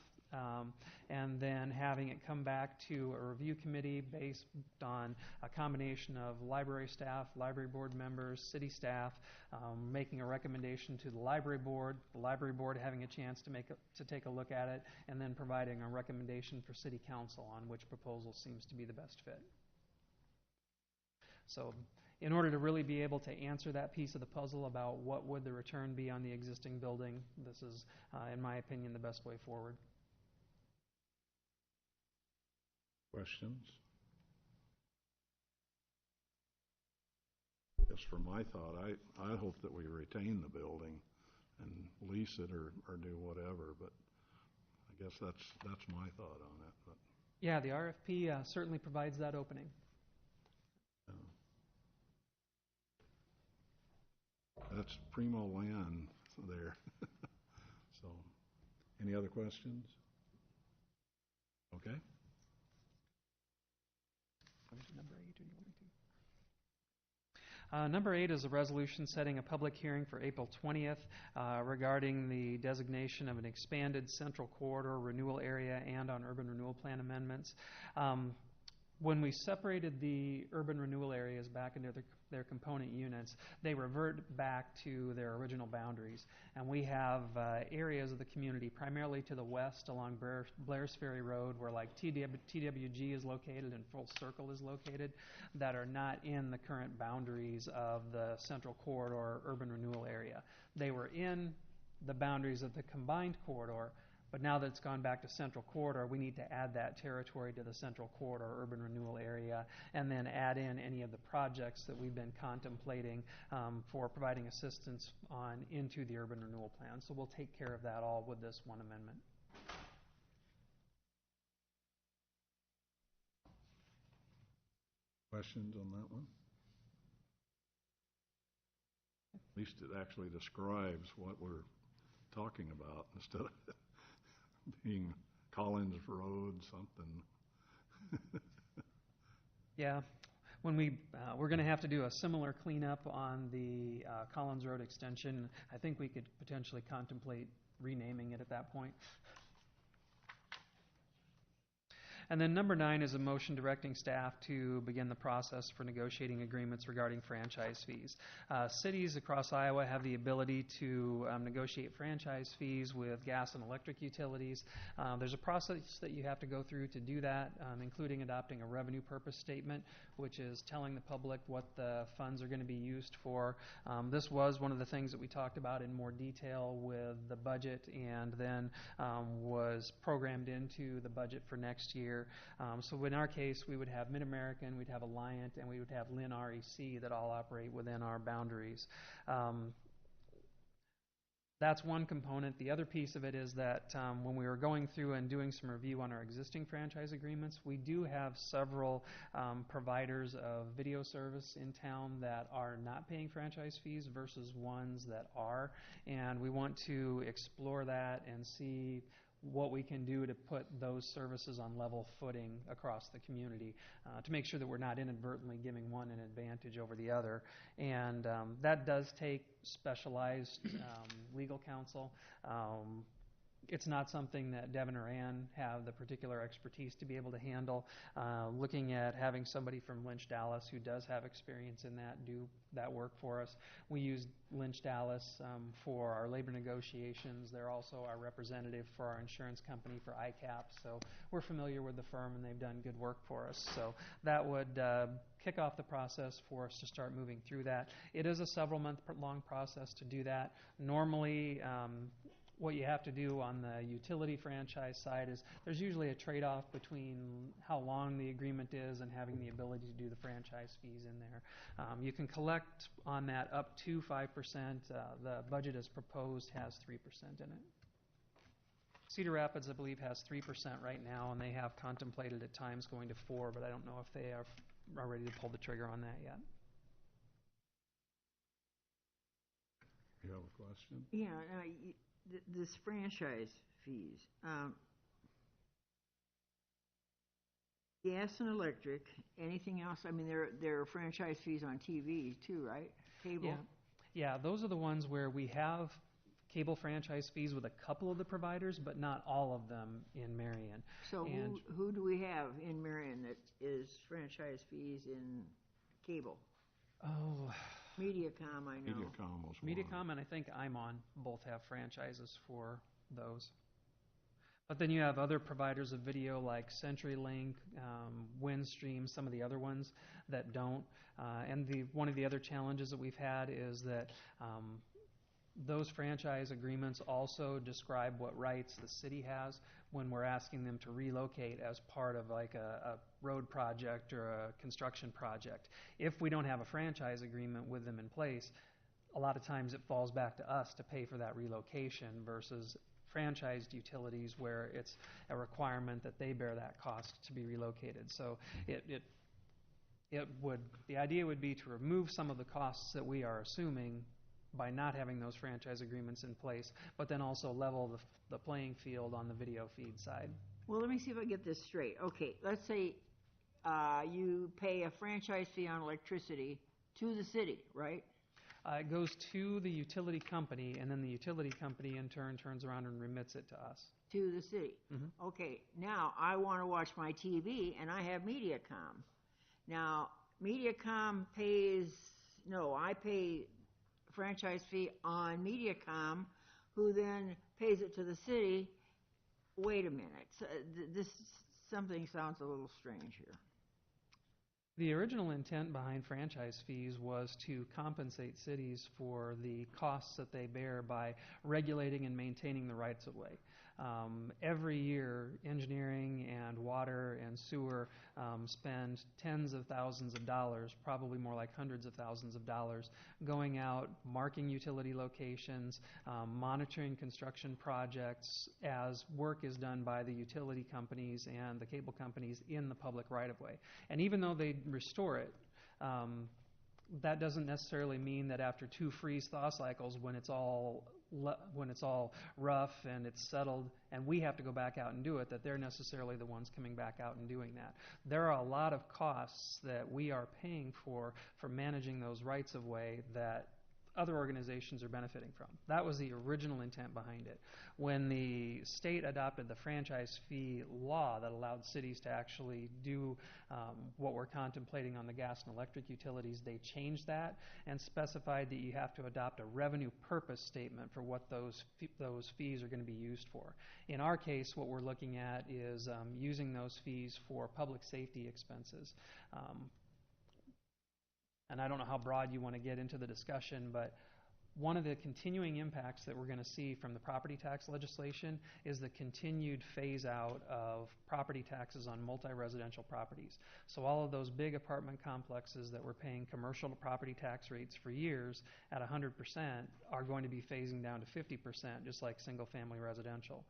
and then having it come back to a review committee based on a combination of library staff, library board members, city staff, making a recommendation to the library board having a chance to take a look at it, and then providing a recommendation for city council on which proposal seems to be the best fit. So in order to really be able to answer that piece of the puzzle about what would the return be on the existing building, this is, in my opinion, the best way forward. Questions? Just for my thought, I hope that we retain the building and lease it or do whatever, but I guess that's my thought on it. But yeah, the RFP certainly provides that opening. That's primo land there. So, any other questions? Okay. Number 8, or do you want me to? Number 8 is a resolution setting a public hearing for April 20th regarding the designation of an expanded central corridor renewal area and on urban renewal plan amendments. When we separated the urban renewal areas back into their component units, they revert back to their original boundaries. And we have areas of the community, primarily to the west along Blair's Ferry Road, where like TWG is located and Full Circle is located, that are not in the current boundaries of the central corridor urban renewal area. They were in the boundaries of the combined corridor, but now that it's gone back to central corridor, we need to add that territory to the central corridor urban renewal area, and then add in any of the projects that we've been contemplating for providing assistance on into the urban renewal plan. So we'll take care of that all with this one amendment. Questions on that one? At least it actually describes what we're talking about instead of being Collins Road something. Yeah, when we're going to have to do a similar cleanup on the Collins Road extension. I think we could potentially contemplate renaming it at that point. And then number 9 is a motion directing staff to begin the process for negotiating agreements regarding franchise fees. Cities across Iowa have the ability to negotiate franchise fees with gas and electric utilities. There's a process that you have to go through to do that, including adopting a revenue purpose statement, which is telling the public what the funds are going to be used for. This was one of the things that we talked about in more detail with the budget, and then was programmed into the budget for next year. So in our case, we would have Mid-American, we'd have Alliant, and we would have Lynn REC that all operate within our boundaries. That's one component. The other piece of it is that when we were going through and doing some review on our existing franchise agreements, we do have several providers of video service in town that are not paying franchise fees versus ones that are, and we want to explore that and see what we can do to put those services on level footing across the community to make sure that we're not inadvertently giving one an advantage over the other. And that does take specialized legal counsel. It's not something that Devin or Ann have the particular expertise to be able to handle. Looking at having somebody from Lynch Dallas who does have experience in that do that work for us. We use Lynch Dallas for our labor negotiations. They're also our representative for our insurance company for ICAP. So we're familiar with the firm, and they've done good work for us. So that would kick off the process for us to start moving through that. It is a several month long process to do that. Normally, what you have to do on the utility franchise side is there's usually a trade-off between how long the agreement is and having the ability to do the franchise fees in there. You can collect on that up to 5%. The budget as proposed has 3% in it. Cedar Rapids, I believe, has 3% right now, and they have contemplated at times going to 4%, but I don't know if they are ready to pull the trigger on that yet. You have a question? Yeah, this franchise fees. Gas and electric, anything else? I mean, there are franchise fees on TV too, right? Cable? Yeah, those are the ones where we have cable franchise fees with a couple of the providers, but not all of them in Marion. So who do we have in Marion that is franchise fees in cable? Oh, Mediacom, I know. Mediacom was one. Mediacom and I think IMON both have franchises for those. But then you have other providers of video like CenturyLink, Windstream, some of the other ones that don't. And one of the other challenges that we've had is that those franchise agreements also describe what rights the city has when we're asking them to relocate as part of like a road project or a construction project. If we don't have a franchise agreement with them in place, a lot of times it falls back to us to pay for that relocation versus franchised utilities where it's a requirement that they bear that cost to be relocated. So the idea would be to remove some of the costs that we are assuming by not having those franchise agreements in place, but then also level the playing field on the video feed side. Well, let me see if I get this straight. Okay, let's say you pay a franchise fee on electricity to the city, right? It goes to the utility company, and then the utility company in turn turns around and remits it to us. To the city. Mm-hmm. Okay, now I want to watch my TV, and I have Mediacom. Now, Mediacom I pay franchise fee on Mediacom, who then pays it to the city. Wait a minute. Something sounds a little strange here. The original intent behind franchise fees was to compensate cities for the costs that they bear by regulating and maintaining the rights of way. Every year, engineering and water and sewer spend tens of thousands of dollars, probably more like hundreds of thousands of dollars, going out, marking utility locations, monitoring construction projects as work is done by the utility companies and the cable companies in the public right-of-way. And even though they restore it, that doesn't necessarily mean that after 2 freeze-thaw cycles, when it's all rough and it's settled and we have to go back out and do it, that they're necessarily the ones coming back out and doing that. There are a lot of costs that we are paying for managing those rights of way that other organizations are benefiting from. That was the original intent behind it. When the state adopted the franchise fee law that allowed cities to actually do what we're contemplating on the gas and electric utilities, they changed that and specified that you have to adopt a revenue purpose statement for what those fees are going to be used for. In our case, what we're looking at is using those fees for public safety expenses. And I don't know how broad you want to get into the discussion, but one of the continuing impacts that we're going to see from the property tax legislation is the continued phase out of property taxes on multi-residential properties. So all of those big apartment complexes that were paying commercial property tax rates for years at 100% are going to be phasing down to 50%, just like single-family residential.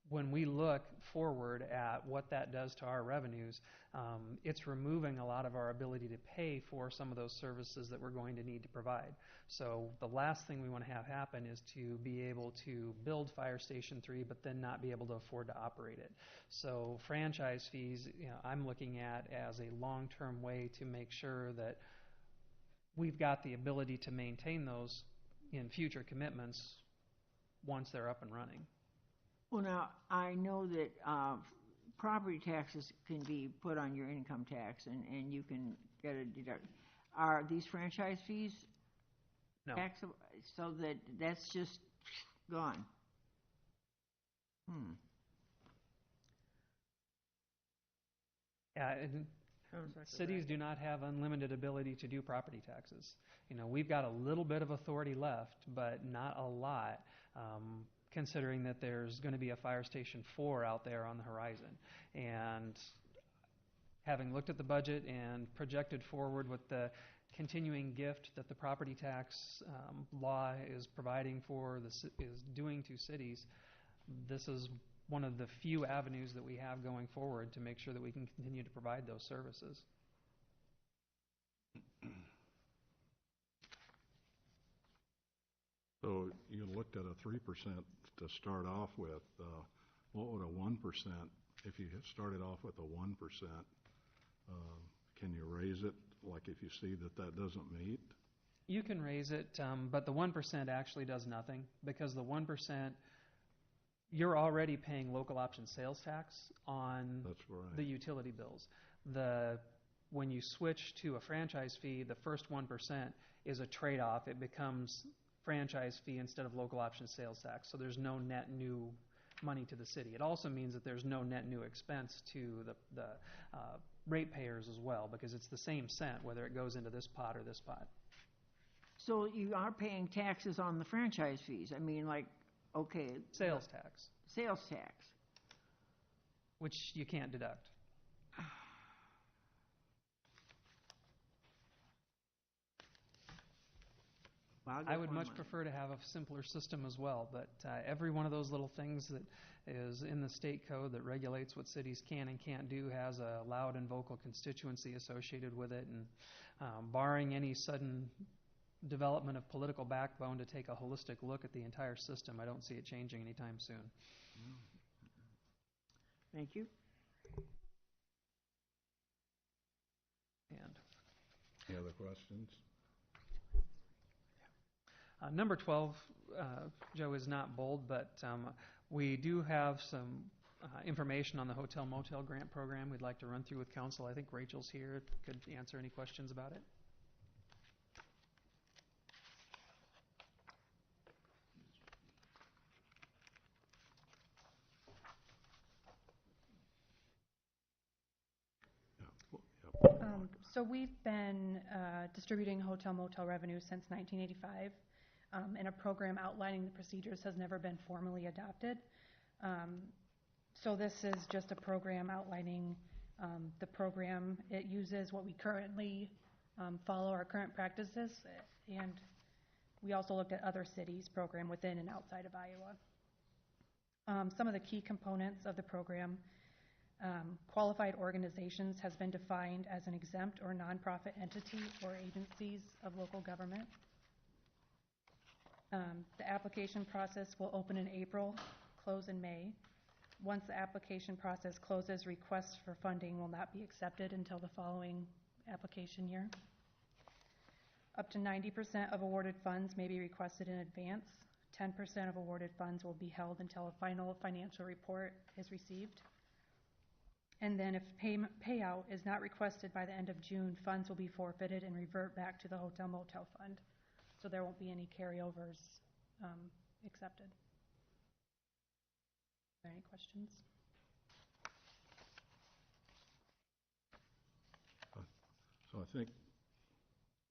When we look forward at what that does to our revenues, it's removing a lot of our ability to pay for some of those services that we're going to need to provide. So the last thing we want to have happen is to be able to build Fire Station 3 but then not be able to afford to operate it. So franchise fees, I'm looking at as a long-term way to make sure that we've got the ability to maintain those in future commitments once they're up and running. Well, now, I know that property taxes can be put on your income tax, and you can get a deduction. Are these franchise fees No. taxable? So that's just gone? Yeah, and cities do not have unlimited ability to do property taxes. You know, we've got a little bit of authority left, but not a lot, considering that there's going to be a Fire Station 4 out there on the horizon. And having looked at the budget and projected forward with the continuing gift that the property tax law is providing for, is doing to cities, this is one of the few avenues that we have going forward to make sure that we can continue to provide those services. So you looked at a 3% to start off with. What would a 1%, if you had started off with a 1%, can you raise it, like if you see that that doesn't meet? You can raise it, but the 1% actually does nothing, because the 1%, you're already paying local option sales tax on That's right. the utility bills. When you switch to a franchise fee, the first 1% is a trade-off. It becomes franchise fee instead of local option sales tax, so there's no net new money to the city. It also means that there's no net new expense to the ratepayers as well, because it's the same cent whether it goes into this pot or this pot. So you are paying taxes on the franchise fees. I mean, like, okay. Sales tax, Sales tax. which you can't deduct. Well, I would much prefer to have a simpler system as well, but every one of those little things that is in the state code that regulates what cities can and can't do has a loud and vocal constituency associated with it, and barring any sudden development of political backbone to take a holistic look at the entire system, I don't see it changing anytime soon. Thank you. And Any other questions? number 12, Joe, is not bold, but we do have some information on the hotel motel grant program we'd like to run through with council. I think Rachel's here, could answer any questions about it. So we've been distributing hotel motel revenue since 1985, and a program outlining the procedures has never been formally adopted. So this is just a program outlining the program. It uses what we currently follow, our current practices, and we also looked at other cities' program within and outside of Iowa. Some of the key components of the program: qualified organizations has been defined as an exempt or nonprofit entity or agencies of local government. The application process will open in April, close in May. Once the application process closes, requests for funding will not be accepted until the following application year. Up to 90% of awarded funds may be requested in advance. 10% of awarded funds will be held until a final financial report is received. And then if payout is not requested by the end of June, funds will be forfeited and revert back to the hotel motel fund. So there won't be any carryovers accepted. Are there any questions? So I think,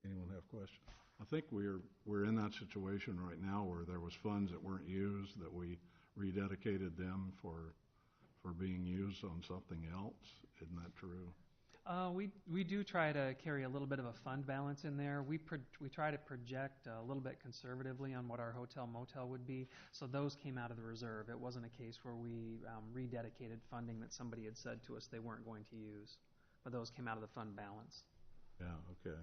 anyone have questions? I think we're in that situation right now where there was funds that weren't used, that we rededicated them for being used on something else. Isn't that true? We do try to carry a little bit of a fund balance in there. We try to project a little bit conservatively on what our hotel motel would be, so those came out of the reserve. It wasn't a case where we rededicated funding that somebody had said to us they weren't going to use, but those came out of the fund balance. Yeah, okay.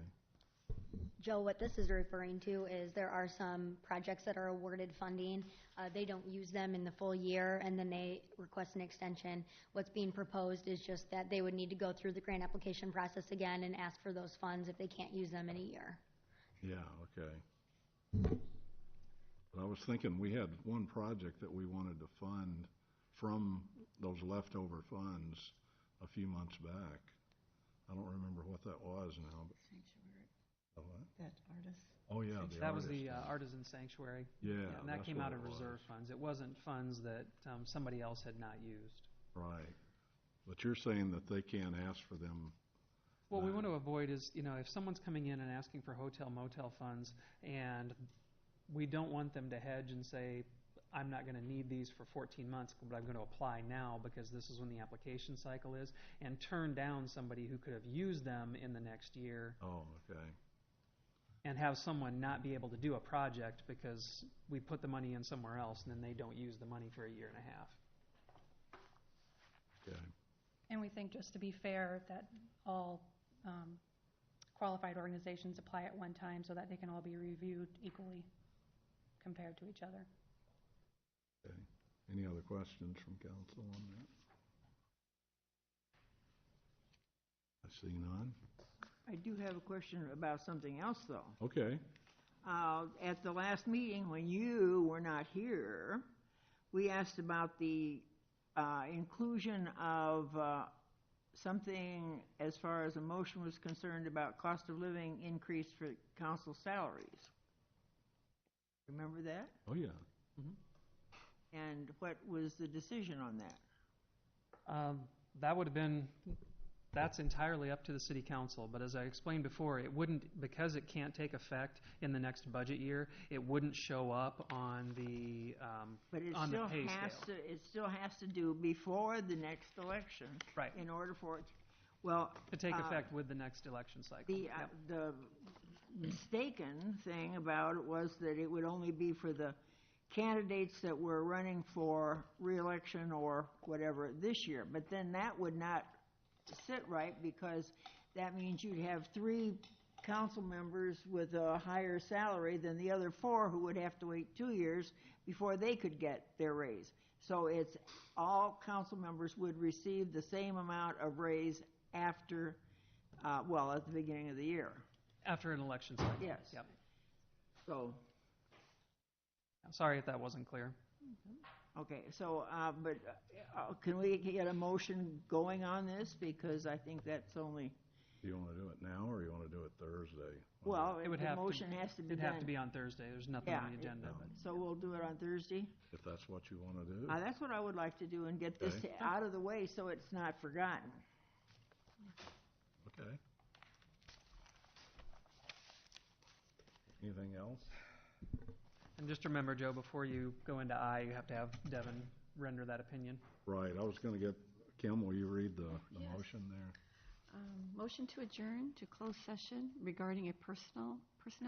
Joe, what this is referring to is there are some projects that are awarded funding. They don't use them in the full year, and then they request an extension. What's being proposed is just that they would need to go through the grant application process again and ask for those funds if they can't use them in a year. Yeah, okay. But I was thinking we had one project that we wanted to fund from those leftover funds a few months back. I don't remember what that was now. But Sanctuary. That artist. Oh, yeah. That was the Artisan Sanctuary. Yeah, and that came out of reserve funds. It wasn't funds that somebody else had not used. Right. But you're saying that they can't ask for them What we want to avoid is, if someone's coming in and asking for hotel motel funds, and we don't want them to hedge and say, I'm not going to need these for 14 months, but I'm going to apply now because this is when the application cycle is, and turn down somebody who could have used them in the next year. Oh, okay. And have someone not be able to do a project because we put the money in somewhere else and then they don't use the money for a year and a half. Okay. And we think, just to be fair, that all qualified organizations apply at one time so that they can all be reviewed equally compared to each other. Okay. Any other questions from council on that? I see none. I do have a question about something else, though. Okay. At the last meeting, when you were not here, we asked about the inclusion of something as far as a motion was concerned about cost of living increase for council salaries. Remember that? Oh, yeah. And what was the decision on that? That would have been, that's entirely up to the city council, but as I explained before, it wouldn't, because it can't take effect in the next budget year, it wouldn't show up on the But it on the still pay has scale. to, it still has to do before the next election. Right. In order for it, well. To take effect with the next election cycle. The mistaken thing about it was that it would only be for the candidates that were running for re-election or whatever this year. But then that would not sit right, because that means you'd have 3 council members with a higher salary than the other 4 who would have to wait 2 years before they could get their raise. So it's all council members would receive the same amount of raise after, at the beginning of the year. After an election cycle. Yes. Yep. So, Sorry if that wasn't clear. okay, so, can we get a motion going on this? Because I think that's only, Do you want to do it now, or you want to do it Thursday? well, It would the have motion has to be It'd done. have to be on Thursday. There's nothing Yeah, on the agenda. So we'll do it on Thursday? If that's what you want to do. That's what I would like to do, and get this Okay. out of the way so it's not forgotten. Okay. Anything else? And just remember, Joe, before you go into I, you have to have Devin render that opinion. Right, I was going to get, Kim, will you read the Yes. motion there? Motion to adjourn to closed session regarding a personnel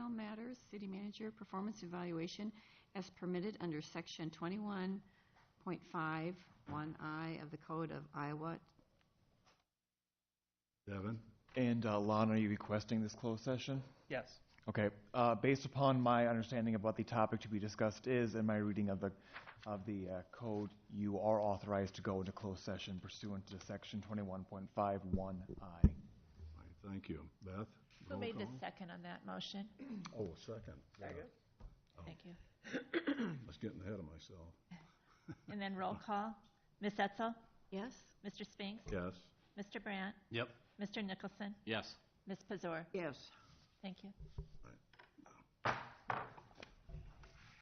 matters, city manager performance evaluation as permitted under section 21.51I of the Code of Iowa. Devin? And Lon, are you requesting this closed session? Yes. Okay. Based upon my understanding of what the topic to be discussed is and my reading of the code, you are authorized to go into closed session pursuant to section 21.51I. All right, thank you. Beth? Who roll made the call? second on that motion? Oh, a second. Second. Oh, Thank you. I was getting ahead of myself. And then roll call. Ms. Etzel? Yes? Mr. Spinks? Yes? Mr. Brandt? Yep. Mr. Nicholson? Yes. Ms. Pazor? Yes. Thank you. Right.